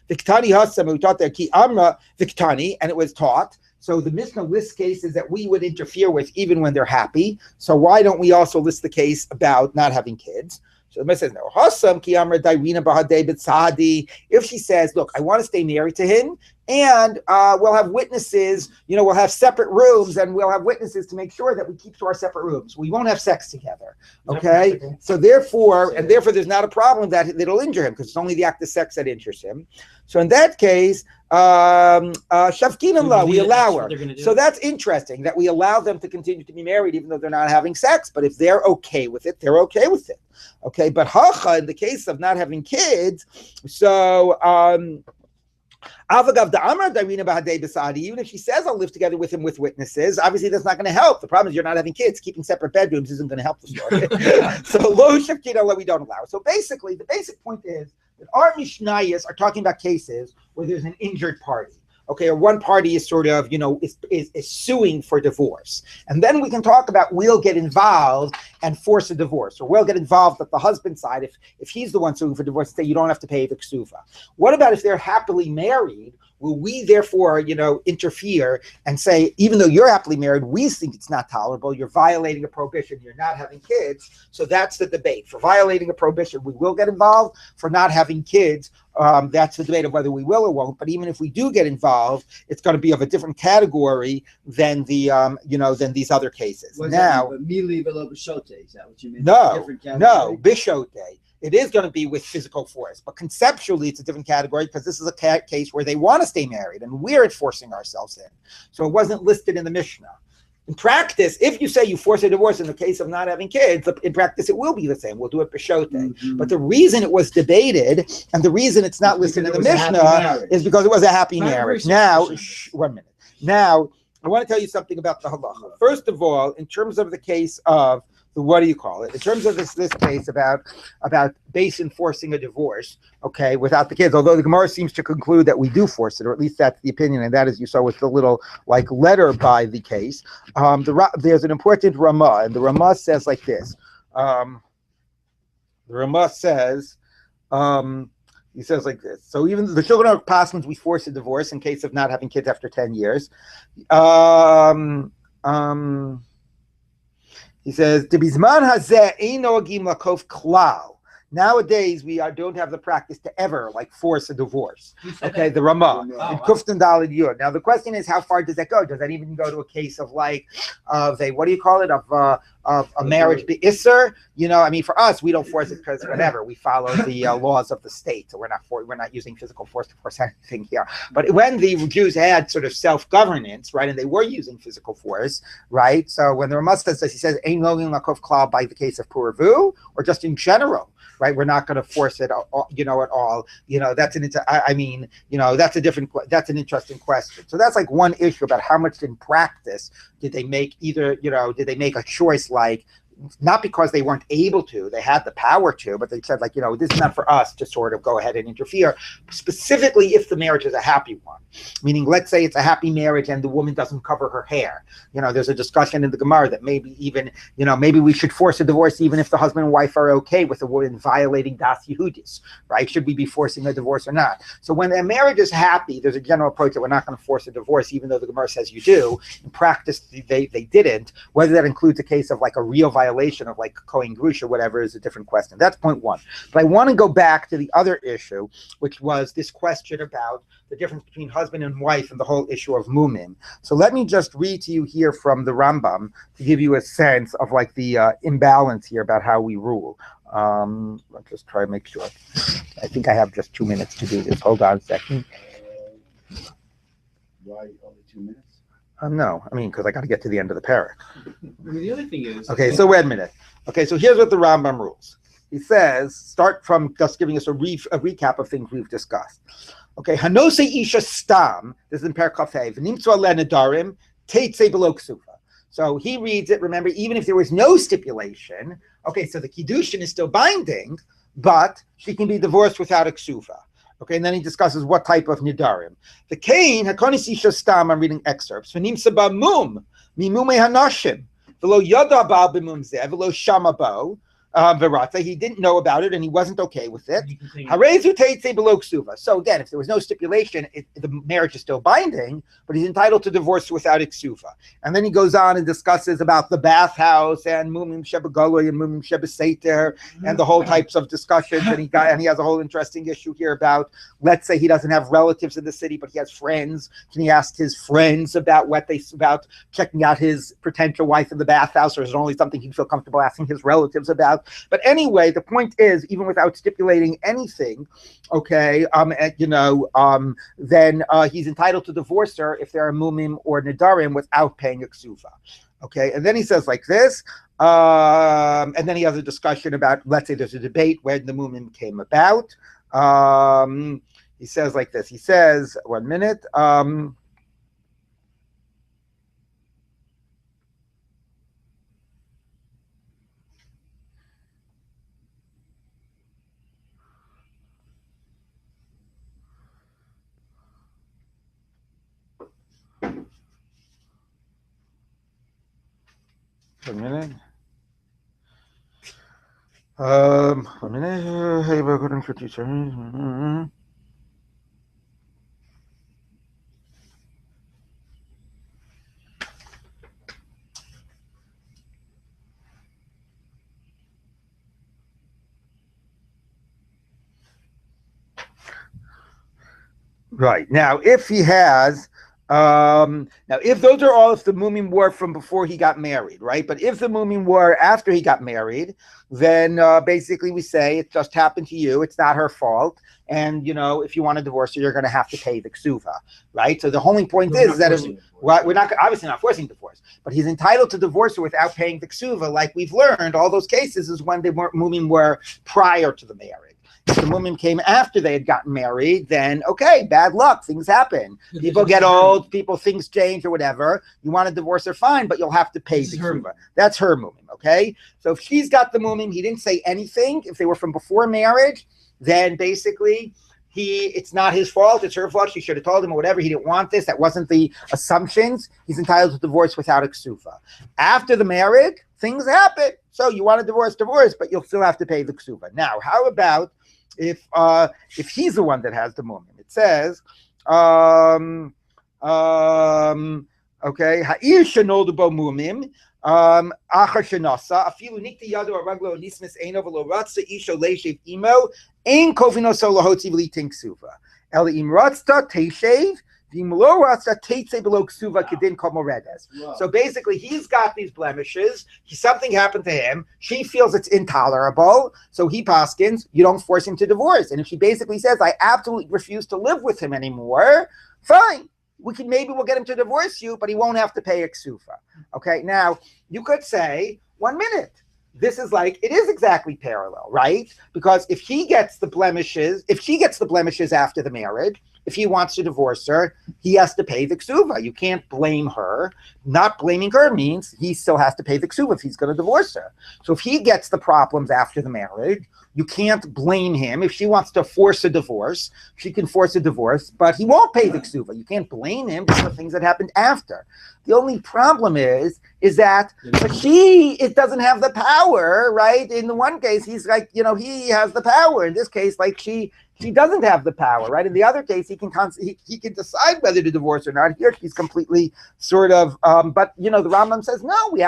viktani hasam." We taught there ki amra viktani, and it was taught. So the Mishnah lists cases that we would interfere with even when they're happy. So why don't we also list the case about not having kids? So the Mishnah says, "No, Hasam ki amra dairina bahadei b'tzadi." If she says, "Look, I want to stay married to him, and we'll have witnesses. We'll have separate rooms, and we'll have witnesses to make sure that we keep to our separate rooms. We won't have sex together." Okay. So therefore, there's not a problem that it'll injure him because it's only the act of sex that injures him. So in that case, Shavkinallah, we allow her. So that's interesting that we allow them to continue to be married even though they're not having sex. But if they're okay with it, they're okay with it. Okay, but Hacha, in the case of not having kids, so Avagav the Amar Darina Bahadei Basadi, even if she says I'll live together with him with witnesses, obviously that's not going to help. The problem is you're not having kids. Keeping separate bedrooms isn't going to help the story. So Lo Shavkinallah, we don't allow. So basically, the basic point is that our Mishnayos are talking about cases where there's an injured party. Okay, or one party is sort of, is suing for divorce. And then we can talk about we'll get involved and force a divorce, or we'll get involved at the husband's side if he's the one suing for divorce, say you don't have to pay the ksuva. What about if they're happily married? Will we therefore, interfere and say, even though you're happily married, we think it's not tolerable, you're violating a prohibition, you're not having kids. So that's the debate. For violating a prohibition, we will get involved. For not having kids, that's the debate of whether we will or won't. But even if we do get involved, it's going to be of a different category than the, than these other cases. Now, mili below bishote, is that what you mean? No, bishote. It is going to be with physical force, but conceptually it's a different category because this is a case where they want to stay married and we're enforcing ourselves in. So it wasn't listed in the Mishnah. In practice, if you say you force a divorce in the case of not having kids, in practice it will be the same. We'll do it b'shote. Mm-hmm. But the reason it was debated and the reason it's not listed in the Mishnah is because it was a happy marriage. Now, 1 minute. Now, I want to tell you something about the halacha. First of all, in terms of the case of in terms of this case about base enforcing a divorce, okay, without the kids, although the Gemara seems to conclude that we do force it, or at least that's the opinion, and that, as you saw with the little letter by the case, there's an important Ramah, and the Ramah says like this. The Ramah says, he says like this. So even the children are passed, we force a divorce in case of not having kids after 10 years. He says, nowadays, we don't have the practice to ever force a divorce. Okay, the Ramah in Kuftan Daled Yud. Now the question is, how far does that go? Does that even go to a case of what do you call it, of a marriage be isser? For us, we don't force it because whatever, we follow the laws of the state, so we're not using physical force to force anything here. But when the Jews had sort of self-governance, right, and they were using physical force, right? So when the Ramah says this, he says, "Ein login lakov klal" by the case of Puravu, or just in general. Right, we're not going to force it, at all. That's that's an interesting question. So that's one issue about how much in practice did they make did they make a choice not because they weren't able to, they had the power to, but they said this is not for us to sort of go ahead and interfere, specifically if the marriage is a happy one. Meaning, let's say it's a happy marriage and the woman doesn't cover her hair. There's a discussion in the Gemara that maybe we should force a divorce even if the husband and wife are okay with the woman violating Das Yehudis, right? Should we be forcing a divorce or not? So when a marriage is happy, there's a general approach that we're not going to force a divorce, even though the Gemara says you do. In practice, they didn't. Whether that includes a case of a real violation of Kohen Grush or whatever is a different question. That's point one. But I want to go back to the other issue, which was this question about the difference between husband and wife and the whole issue of mumim. So let me just read to you here from the Rambam to give you a sense of the imbalance here about how we rule. Let's just try to make sure. I think I have just 2 minutes to do this. Hold on a second. Why only 2 minutes? No, because I got to get to the end of the parak. The other thing is... Okay, so wait a minute. Okay, so here's what the Rambam rules. He says, start from just giving us a recap of things we've discussed. Okay, Hanose Isha Stam, this is in Parak Kafei, V'nimtzu aleh nedarim, teitze below ksufa. So he reads it, remember, even if there was no stipulation, okay, so the Kiddushin is still binding, but she can be divorced without a ksufa. Okay, and then he discusses what type of nidarim. The Cain, Hakonis Isha Stam, I'm reading excerpts. V'nimtza ba'mum, mimumei hanashim, v'lo yada ba b'mum zeh, v'lo shama bo, he didn't know about it and he wasn't okay with it. So again, if there was no stipulation, the marriage is still binding, but he's entitled to divorce without iksufa. And then he goes on and discusses about the bathhouse and mumim shebagaloy and mumim shebeseter and the whole types of discussions. And he has a whole interesting issue here about, let's say he doesn't have relatives in the city, but he has friends. Can he ask his friends about about checking out his potential wife in the bathhouse, or is it only something he'd feel comfortable asking his relatives about? But anyway, the point is, even without stipulating anything, okay, then he's entitled to divorce her if there are mumim or nedarim without paying a ksufa. Okay, and then he says like this, and then he has a discussion about, let's say there's a debate when the mumim came about. He says like this. He says, 1 minute. A minute. A minute. Hey, we're going for teacher. Right. Now, if he has, if those are all, if the mumim were from before he got married, right? But if the mumim were after he got married, then basically we say it just happened to you. It's not her fault. And, if you want to divorce her, you're going to have to pay the ksuva, right? So the only point is that we're not obviously not forcing divorce, but he's entitled to divorce her without paying the ksuva. Like we've learned, all those cases is when the mumim were prior to the marriage. If the mumim came after they had gotten married, then okay, bad luck, things happen. People get old, things change or whatever. You want to divorce her, fine, but you'll have to pay the ksuva. That's her mumim, okay? So if she's got the mumim, he didn't say anything. If they were from before marriage, then basically it's not his fault, it's her fault. She should have told him or whatever. He didn't want this. That wasn't the assumptions. He's entitled to divorce without a ksufa. After the marriage, things happen. So you want to divorce, but you'll still have to pay the ksuva. Now, how about if he's the one that has the mumim? It says, okay, ha'ir shenoldu bo mumim, achar shenasa, afilu nikti yadu araglo nismis eino v'lo ratza isho leishev imo, ein kovinoso lahotzi v'litin ksuva. El im ratzta teishev, so basically, he's got these blemishes. Something happened to him. She feels it's intolerable. So he paskins, you don't force him to divorce. And if she basically says, I absolutely refuse to live with him anymore, fine. Maybe we'll get him to divorce you, but he won't have to pay a ksufa. Okay, now you could say, 1 minute. This is it is exactly parallel, right? Because if he gets the blemishes, if she gets the blemishes after the marriage, if he wants to divorce her, he has to pay the ksuva. You can't blame her. Not blaming her means he still has to pay the ksuva if he's going to divorce her. So if he gets the problems after the marriage, you can't blame him. If she wants to force a divorce, she can force a divorce, but he won't pay the ksuva. You can't blame him for the things that happened after. The only problem is that it doesn't have the power, right? In the one case, he's he has the power. In this case, she doesn't have the power, right? In the other case, he can decide whether to divorce or not. Here, she's completely sort of, but the Rambam says, no, we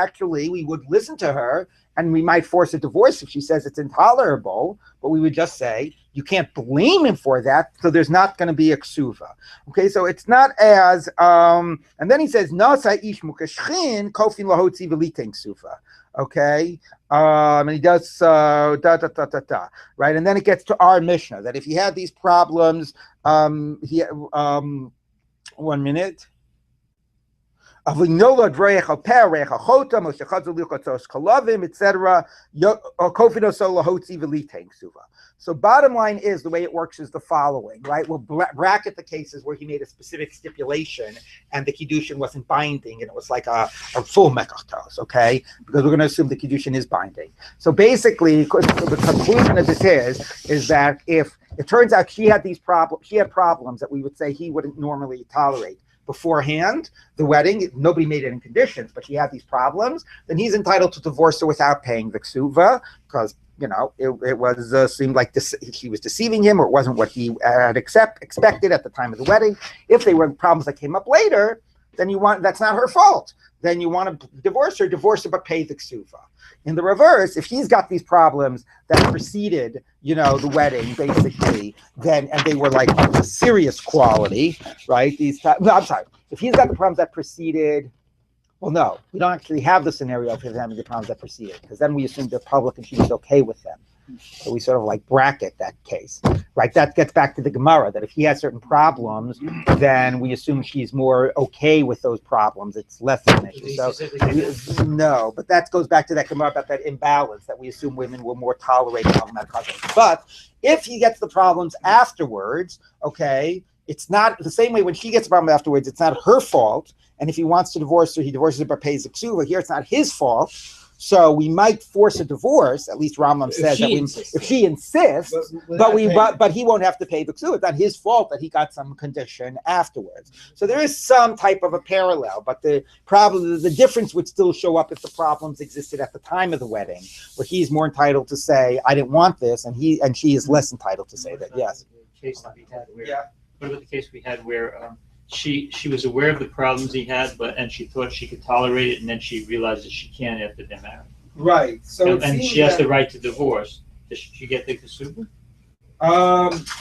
would listen to her, and we might force a divorce if she says it's intolerable, but we would just say, you can't blame him for that, so there's not going to be a ksuva. Okay, so it's not as, and then he says, Nasa ish mukashchin kofin lahotzi v'liten ksuva. Okay, and he does right, and then it gets to our Mishnah that if he had these problems, 1 minute. Etc. So bottom line is, the way it works is the following, right? We'll bracket the cases where he made a specific stipulation and the kiddushin wasn't binding and it was like a full mekachtos, okay? Because we're going to assume the kiddushin is binding. So basically, the conclusion of this is that if it turns out she had problems that we would say he wouldn't normally tolerate beforehand, the wedding, nobody made any conditions, but she had these problems, then he's entitled to divorce her without paying the ksuva, because it was seemed like she was deceiving him, or it wasn't what he had expected at the time of the wedding. If they were problems that came up later, then that's not her fault. Then you want to divorce her, but pay the ksuva. In the reverse, if he's got these problems that preceded, the wedding, basically, and they were like a serious quality, right? I'm sorry. If he's got the problems that preceded, well, no, we don't actually have the scenario of him having the problems that preceded, because then we assume they're public and she was okay with them. So we sort of bracket that case, right? That gets back to the Gemara, that if he has certain problems, then we assume she's more okay with those problems. It's less of an issue. So no, but that goes back to that Gemara about that imbalance, that we assume women will more tolerate problematic husbands. But if he gets the problems afterwards, okay, it's not the same way when she gets the problem afterwards, it's not her fault. And if he wants to divorce her, he divorces her but pays the ksuva. Here, it's not his fault. So we might force a divorce. At least Rambam says if she insists, but he won't have to pay the ksuva. It's not his fault that he got some condition afterwards. So there is some type of a parallel, but the difference would still show up if the problems existed at the time of the wedding, where he's more entitled to say, I didn't want this, and she is less entitled to say that. Yes. What about the case we had where she was aware of the problems he had, and she thought she could tolerate it, and then she realized that she can't after they're married. Right. So and she has the right to divorce. Does she get the ksuba?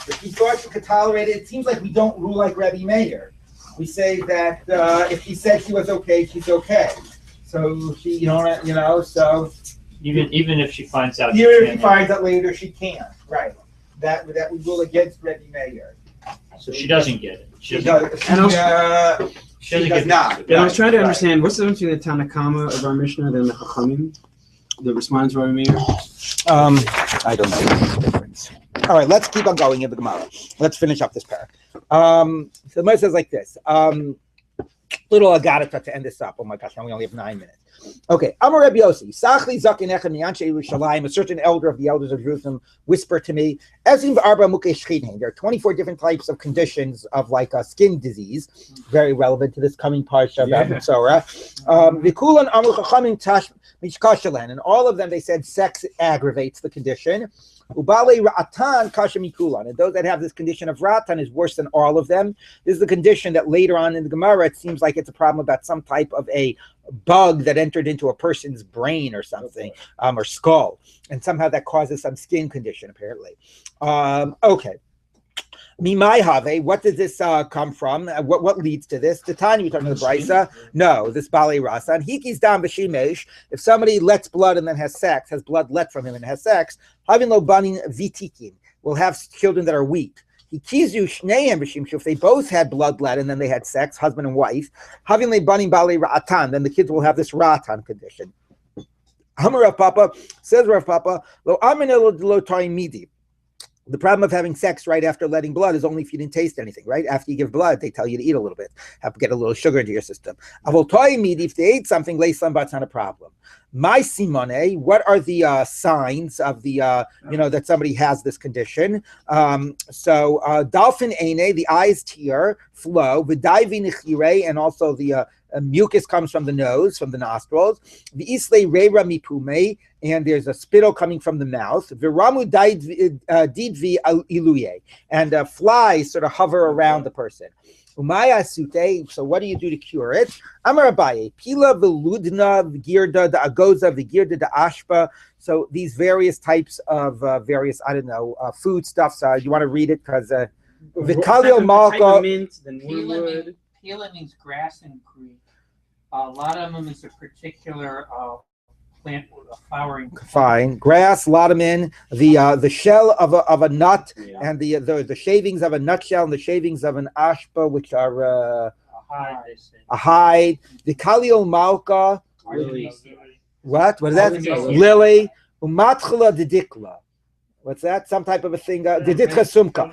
If he thought she could tolerate it, it seems like we don't rule like Rabbi Meir. We say that if he said she was okay, she's okay. So she, so even if she finds out, even if she finds out later, she can't. Right. That we rule against Rabbi Meir. So she doesn't get it. She does not. And I was trying to understand what's the difference between the Tanakama of our Mishnah and the Chachamim, the respondents of Rabbi Meir. I don't know the difference. All right, let's keep on going in the Gemara. Let's finish up this parak. So the Gemara says like this. Little agadata to end this up. Oh my gosh, now we only have 9 minutes. Okay, Amar Rabbi Yossi, Sachli Zakin Echem Mianshe Yerushalayim, a certain elder of the elders of Jerusalem whispered to me, Ezim v'arba mukei shchinin. There are 24 different types of conditions of a skin disease, very relevant to this coming parsha about Mitzorah. V'kulan amru chachamim and all of them they said sex aggravates the condition. Ubale ra'atan kasha mikulan, and those that have this condition of ratan is worse than all of them. This is the condition that later on in the Gemara it seems like it's a problem about some type of a bug that entered into a person's brain or something, or skull, and somehow that causes some skin condition apparently. Okay. Mimai have, what does this come from? What leads to this? The Tanya, we're talking about the Brisa. No, this Bali Rasa. And Hikis dam b'shimesh, if somebody lets blood and then has sex, has blood let from him and has sex, having lo banin vitikin, will have children that are weak. Hikizu shneim b'shimshu, if they both had blood let and then they had sex, husband and wife, having le banin bali ra'atan, then the kids will have this ra'atan condition. Hamar Rav Papa, says Rav Papa, lo aminel lo midi. The problem of having sex right after letting blood is only if you didn't taste anything, right? After you give blood, they tell you to eat a little bit, have to get a little sugar into your system. If they ate something, that's not a problem. My simone, what are the signs of the, that somebody has this condition? Dolphin ene, the eyes tear, flow, v'daivi nechire, and also the mucus comes from the nose, from the nostrils. The isle reira mipume, and there's a spittle coming from the mouth. Viramu didvi iluye, and flies sort of hover around the person. Umaya sute. So what do you do to cure it? Amar Abaye, pila veludna v'girda da agoza v'girda da ashpa. So these various types of food stuffs. You want to read it because Vitalio Malka. Pila means grass and green. A lot of them is a particular plant with a flowering. Fine, grass, lotamin, the shell of a nut, and the shavings of a nutshell and the shavings of an ashpa, which are a hide. The kalio malka. What is that? Lily. Umatchla didikla. What's that? Some type of a thing. Didikla sumka.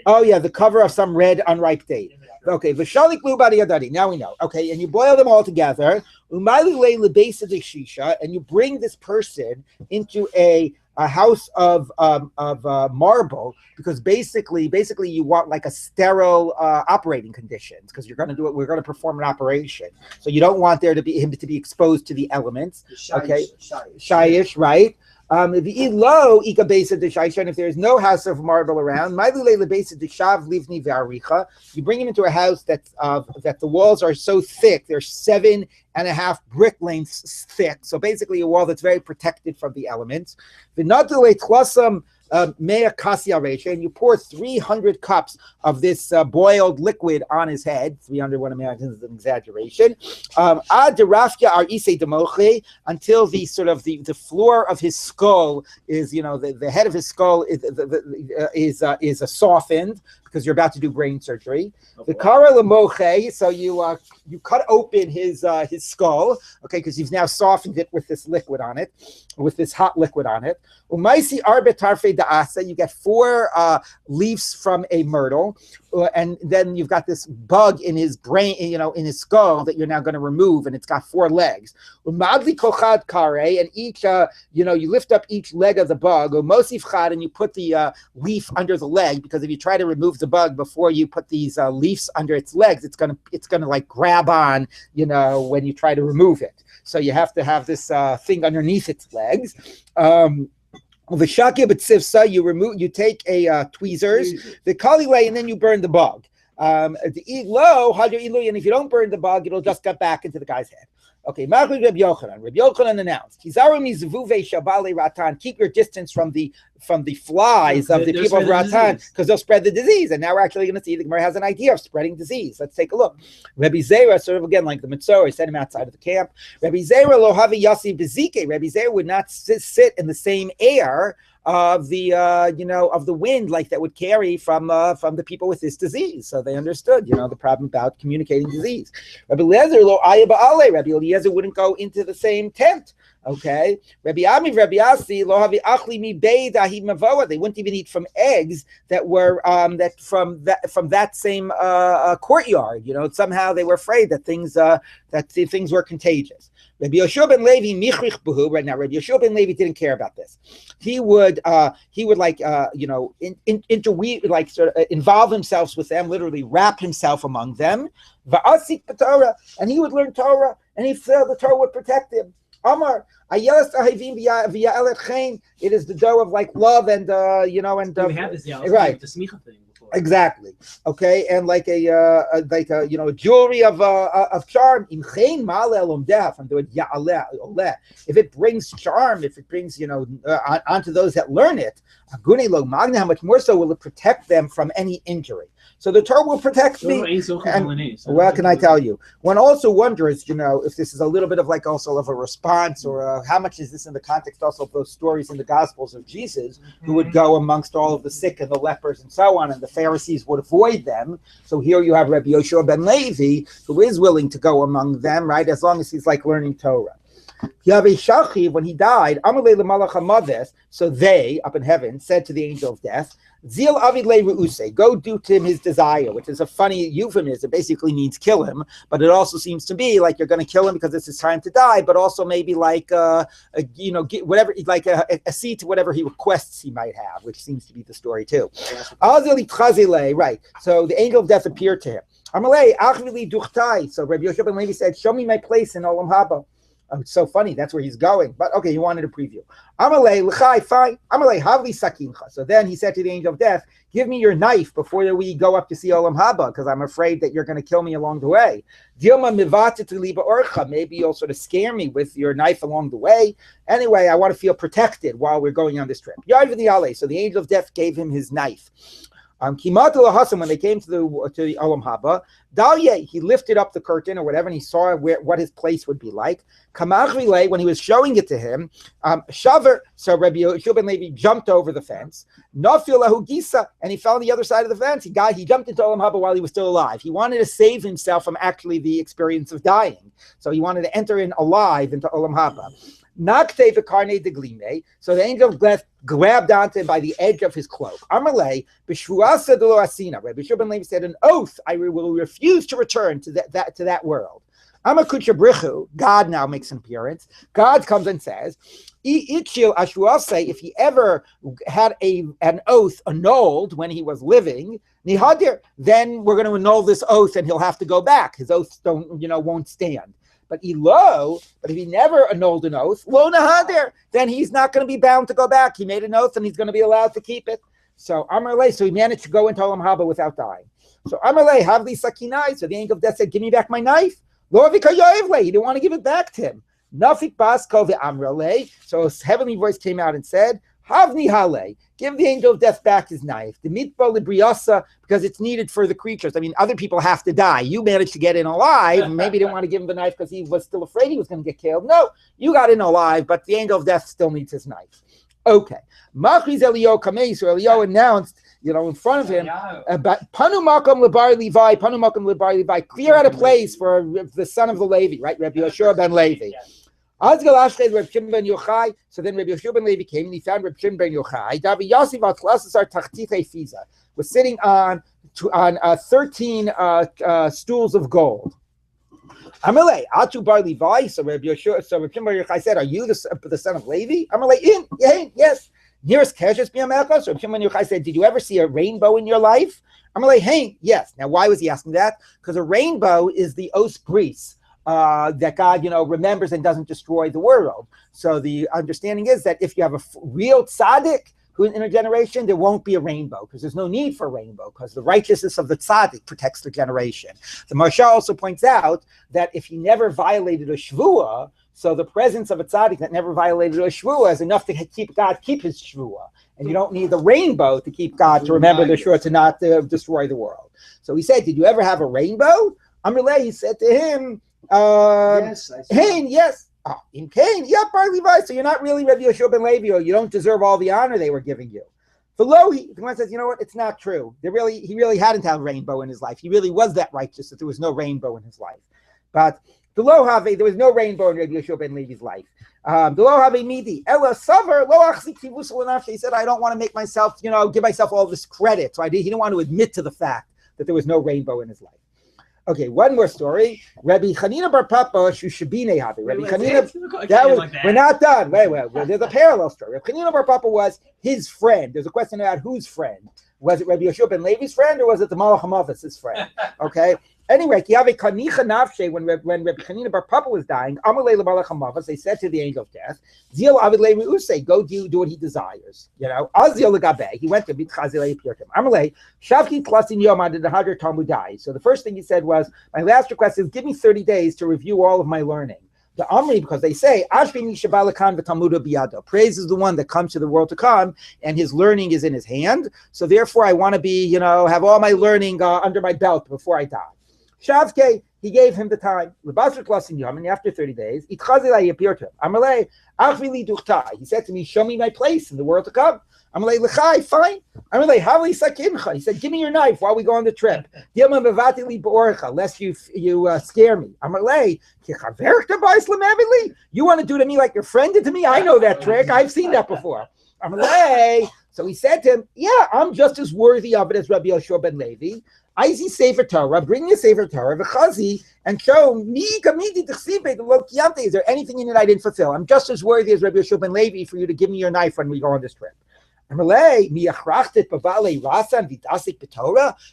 Oh yeah, the cover of some red unripe date. Okay, v'shalik lubadi adadi. Now we know. Okay, and you boil them all together. Umayli lay lebesa de shisha, and you bring this person into a house of marble, because basically you want like a sterile operating conditions, because you're going to do it. We're going to perform an operation, so you don't want him to be exposed to the elements. Okay, shayish, right? If there is no house of marble around, you bring him into a house that the walls are so thick, they're 7.5 brick lengths thick. So basically a wall that's very protected from the elements. And you pour 300 cups of this boiled liquid on his head. 300, one imagines is an exaggeration. Until the sort of the floor of his skull is, the head of his skull is softened, because you're about to do brain surgery. The kara lemoche, so you cut open his skull, okay, because you've now softened it with this liquid on it, with this hot liquid on it. Umaisi arbe tarfe da'asa, you get 4 leaves from a myrtle, and then you've got this bug in his brain, in his skull that you're now going to remove, and it's got 4 legs. Umadli kochad kare, and each, you lift up each leg of the bug, umosif chad, and you put the leaf under the leg, because if you try to remove the bug before you put these leaves under its legs, it's gonna like grab on, when you try to remove it. So you have to have this thing underneath its legs. The shakya b'tzivsa, you take a tweezers, the kalilay, and then you burn the bug. The iglo, and if you don't burn the bug, it'll just get back into the guy's head. Okay, Rabbi Yochanan announced, keep your distance from the flies of the people of Ratan, because they'll spread the disease. And now we're actually going to see the Gemara has an idea of spreading disease. Let's take a look. Rabbi Zera, sort of again like the Mitzvah, he sent him outside of the camp. Rabbi Zera lo havi yasi bezike. Rabbi Zera would not sit in the same air of the of the wind like that would carry from the people with this disease. So they understood the problem about communicating disease. Rabbi Eliezer lo aya ba'ale. Rabbi Eliezer wouldn't go into the same tent. Okay, Rabbi Ami, Rabbi Asi lo havi achli mi beid ahi mavoa. They wouldn't even eat from eggs that were from that same courtyard. Somehow they were afraid that things were contagious. Rabbi Yoshua ben Levi michrich buhu. Right now, Rabbi Yoshua ben Levi didn't care about this. He would interweave, like sort of involve himself with them, literally wrap himself among them. Va'asik b'Torah, and he would learn Torah, and he felt the Torah would protect him. Amar, Ayelas Ahivim v'Ya'elet Chen. It is the dough of like love and and we had this right. The smicha thing before. Exactly. Okay, and like a jewelry of charm. Im Chen Ma'ale Elomdeha, from the word Ya'aleh Oleh. If it brings charm, if it brings onto those that learn it, Aguni Lo Magna, how much more so will it protect them from any injury? So the Torah will protect me. And what can I tell you? One also wonders, if this is a little bit of like also of a response, or how much is this in the context also of those stories in the Gospels of Jesus, who would go amongst all of the sick and the lepers and so on, and the Pharisees would avoid them. So here you have Rabbi Yoshua ben Levi, who is willing to go among them, right? As long as he's like learning Torah. When he died, so they up in heaven said to the angel of death, Zil avid le reuse, go do to him his desire, which is a funny euphemism. It basically means kill him, but it also seems to be like you're going to kill him because it's his time to die, but also maybe like get whatever, like a seat to whatever he requests he might have, which seems to be the story too. Right. So the angel of death appeared to him. So Rabbi Yoshua ben Levi said, show me my place in Olam Haba. Oh, it's so funny. That's where he's going. But okay, he wanted a preview. Amalei, l'chai, fine. Amalei, havli sakincha. So then he said to the angel of death, give me your knife before we go up to see Olam Haba, because I'm afraid that you're going to kill me along the way. Dilma mivatet liba orcha. Maybe you'll sort of scare me with your knife along the way. Anyway, I want to feel protected while we're going on this trip. So the angel of death gave him his knife. When they came to the Olam Haba, Dalye, he lifted up the curtain or whatever, and he saw what his place would be like. Kamachrile, when he was showing it to him, Shaver, so Rabbi Yoshua ben Levi jumped over the fence. Nafil lahu gisa, and he fell on the other side of the fence. He jumped into Olam Haba while he was still alive. He wanted to save himself from actually the experience of dying. So he wanted to enter in alive into Olam Haba. Nakte v'karne de glime. So the angel of death grabbed onto him by the edge of his cloak. Amalei b'shvuasa de lo asina. Rabbi Yoshua ben Levi said, an oath I will refuse to return to that world. Amakuchabrichu. God now makes an appearance. God comes and says, if he ever had an oath annulled when he was living, then we're going to annul this oath and he'll have to go back. His oaths won't stand. But if he never annulled an oath, lo nahadir, then he's not going to be bound to go back. He made an oath and he's going to be allowed to keep it. So Amarle, so he managed to go into Olam Haba without dying. So Amarle, havli sakinai. So the angel of death said, give me back my knife. Lo v'kayoevle. He didn't want to give it back to him. Nafik basko ve'amrale. So a heavenly voice came out and said, Havni hale, give the angel of death back his knife. The mitbo libriasa, because it's needed for the creatures. I mean, other people have to die. You managed to get in alive. Maybe didn't want to give him the knife because he was still afraid he was going to get killed. No, you got in alive, but the angel of death still needs his knife. Okay. Machriz Elio Kamei. So Elio announced, in front of him, about Panu Makam Lebar Levi, clear out a place for the son of the Levi, right? Rabbi Yoshua ben Levi. So then Rabbi Yoshua ben Levi came and he found Rabbi Shimon ben Yochai. Was sitting on 13 stools of gold. Amalei, Atu Bar Levi. So Rabbi Shimon ben Yochai said, "Are you the son of Levi?" Amalei, yes. Nearest Keshes Biamelcha. So Rabbi Shimon ben Yochai said, "Did you ever see a rainbow in your life?" Amalei, hey, yes. Now, why was he asking that? Because a rainbow is the os bris. That God, remembers and doesn't destroy the world. So the understanding is that if you have a real tzaddik who in a generation, there won't be a rainbow because there's no need for a rainbow because the righteousness of the tzaddik protects the generation. The Marsha also points out that if he never violated a shvuah, so the presence of a tzaddik that never violated a shvuah is enough to keep his shvuah. And you don't need the rainbow to keep God to remember the shvuah to not destroy the world. So he said, did you ever have a rainbow? Amrullah, he said to him, yes. In Cain, Bar Levi. So you're not really Rabbi Yoshua ben Levi, or you don't deserve all the honor they were giving you. For Lohi, the one says, you know what? It's not true. He really hadn't had a rainbow in his life. He really was that righteous that there was no rainbow in his life. But the Lohave, there was no rainbow in Rabbi Yoshua ben Levi's life. The Lohave midi Ella Savar Lo Achzik Tivus L'Nafshi. He said, I don't want to make myself, give myself all this credit. So he didn't want to admit to the fact that there was no rainbow in his life. Okay, one more story. Rabbi Chanina bar Papa Shushabine Habi. Rabbi Chanina, we're not done. Wait. There's a parallel story. Rabbi Chanina bar Papa was his friend. There's a question about whose friend. Was it Rabbi Yoshua ben Levi's friend or was it the Malach HaMavis' friend? Okay. Anyway, when Rabbi Chanina bar Papa was dying, they said to the angel of death, go do what he desires. He went to So the first thing he said was, my last request is give me 30 days to review all of my learning. The Amri, because they say, praise is the one that comes to the world to come, and his learning is in his hand. So therefore, I want to be, have all my learning under my belt before I die. Shavke, he gave him the time. And after 30 days, he appeared to him. He said to me, show me my place in the world to come. Fine. He said, give me your knife while we go on the trip. Lest you scare me. You want to do to me like your friend did to me? I know that trick. I've seen that before. So he said to him, yeah, I'm just as worthy of it as Rabbi Yoshua ben Levi. I see Sefer Torah, bring me a Sefer Torah, and show me, is there anything in it I didn't fulfill? I'm just as worthy as Rabbi Yoshua ben Levi for you to give me your knife when we go on this trip.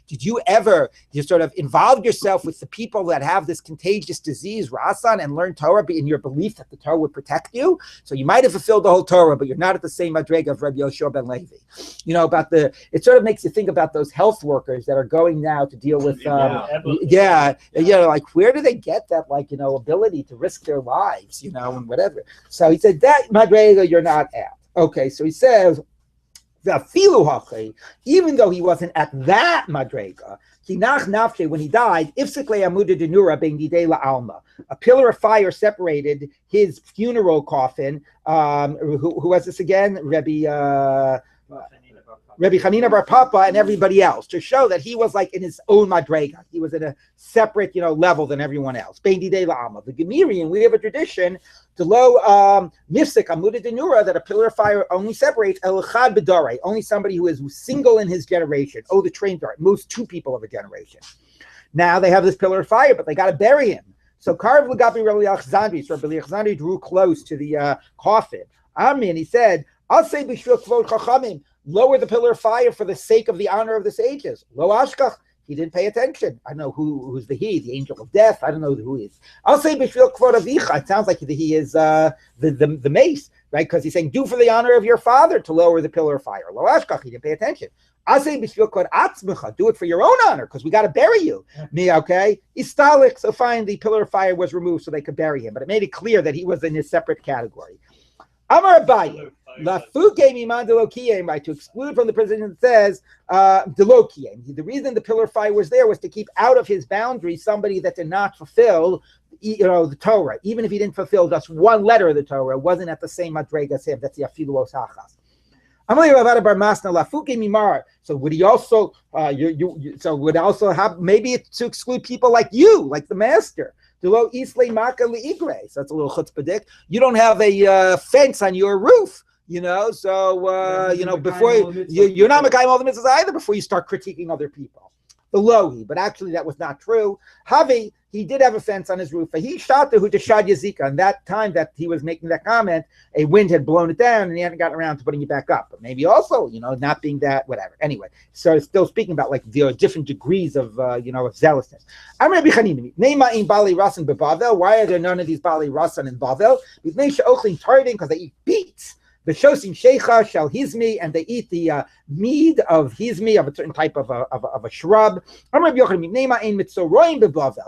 Did you ever sort of involve yourself with the people that have this contagious disease, Rasan, and learn Torah in your belief that the Torah would protect you? So you might have fulfilled the whole Torah, but you're not at the same madrega of Rabbi Yoshua ben Levi. It sort of makes you think about those health workers that are going now to deal with, like where do they get that, ability to risk their lives, and whatever. So he said that madrega you're not at. Okay, so he says, even though he wasn't at that madrega, when he died, a pillar of fire separated his funeral coffin. Who was this again? Rabbi Chanina bar Papa and everybody else, to show that he was like in his own madrega. He was in a separate, level than everyone else. The Gemirian, we have a tradition, the low nifsik amuda denura, that a pillar of fire only separates elchad b'darei, only somebody who is single in his generation. Oh, the train dart moves two people of a generation. Now they have this pillar of fire, but they got to bury him. So Karv Lagabi Rabbi Alexandri, so Rabbi Alexandri drew close to the coffin. He said, I'll say b'shvil kvod chachamim, lower the pillar of fire for the sake of the honor of the sages. Lo ashkach, he didn't pay attention. I don't know who's the angel of death. I don't know who he is. I'll say b'shvil kvod avicha. It sounds like he is the mace, right? Because he's saying, do for the honor of your father to lower the pillar of fire. Lo ashkach, he didn't pay attention. I'll say b'shvil kvod atzmecha, do it for your own honor, because we got to bury you. Me, okay? Istalik, so fine, the pillar of fire was removed so they could bury him, but it made it clear that he was in his separate category. Amar Abaye, to exclude from the prison, it says the reason the pillar of fire was there was to keep out of his boundary somebody that did not fulfill the Torah. Even if he didn't fulfill just one letter of the Torah, it wasn't at the same madrega as him. That's the afilu osachas. So would he also would also have maybe to exclude people like you, like the master? So that's a little chutzpah. You don't have a fence on your roof, before you're not Mekayim all the mitzvahs either before you start critiquing other people. The Lohi, but actually that was not true. Havi, he did have a fence on his roof. He shot the Hutashad Yazika. And that time that he was making that comment, a wind had blown it down and he hadn't gotten around to putting it back up. But maybe also, not being that, whatever. Anyway, so still speaking about like the different degrees of, of zealousness. I'm Rabbi Chanina. Neima in Bali Rasan beBavel. Why are there none of these Bali Rasan in Bavel? Because they eat beets. The shosim shecha shall hizmi, and they eat the mead of hizmi, of a certain type of a shrub.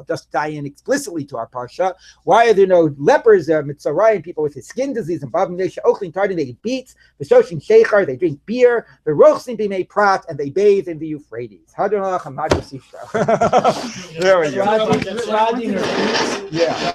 Just tie in explicitly to our parsha. Why are there no lepers, mitzorayim, people with his skin disease, and they eat beets. The shosim shecha, they drink beer. The rochsim b'mei prat, and they bathe in the Euphrates. There we go. Yeah.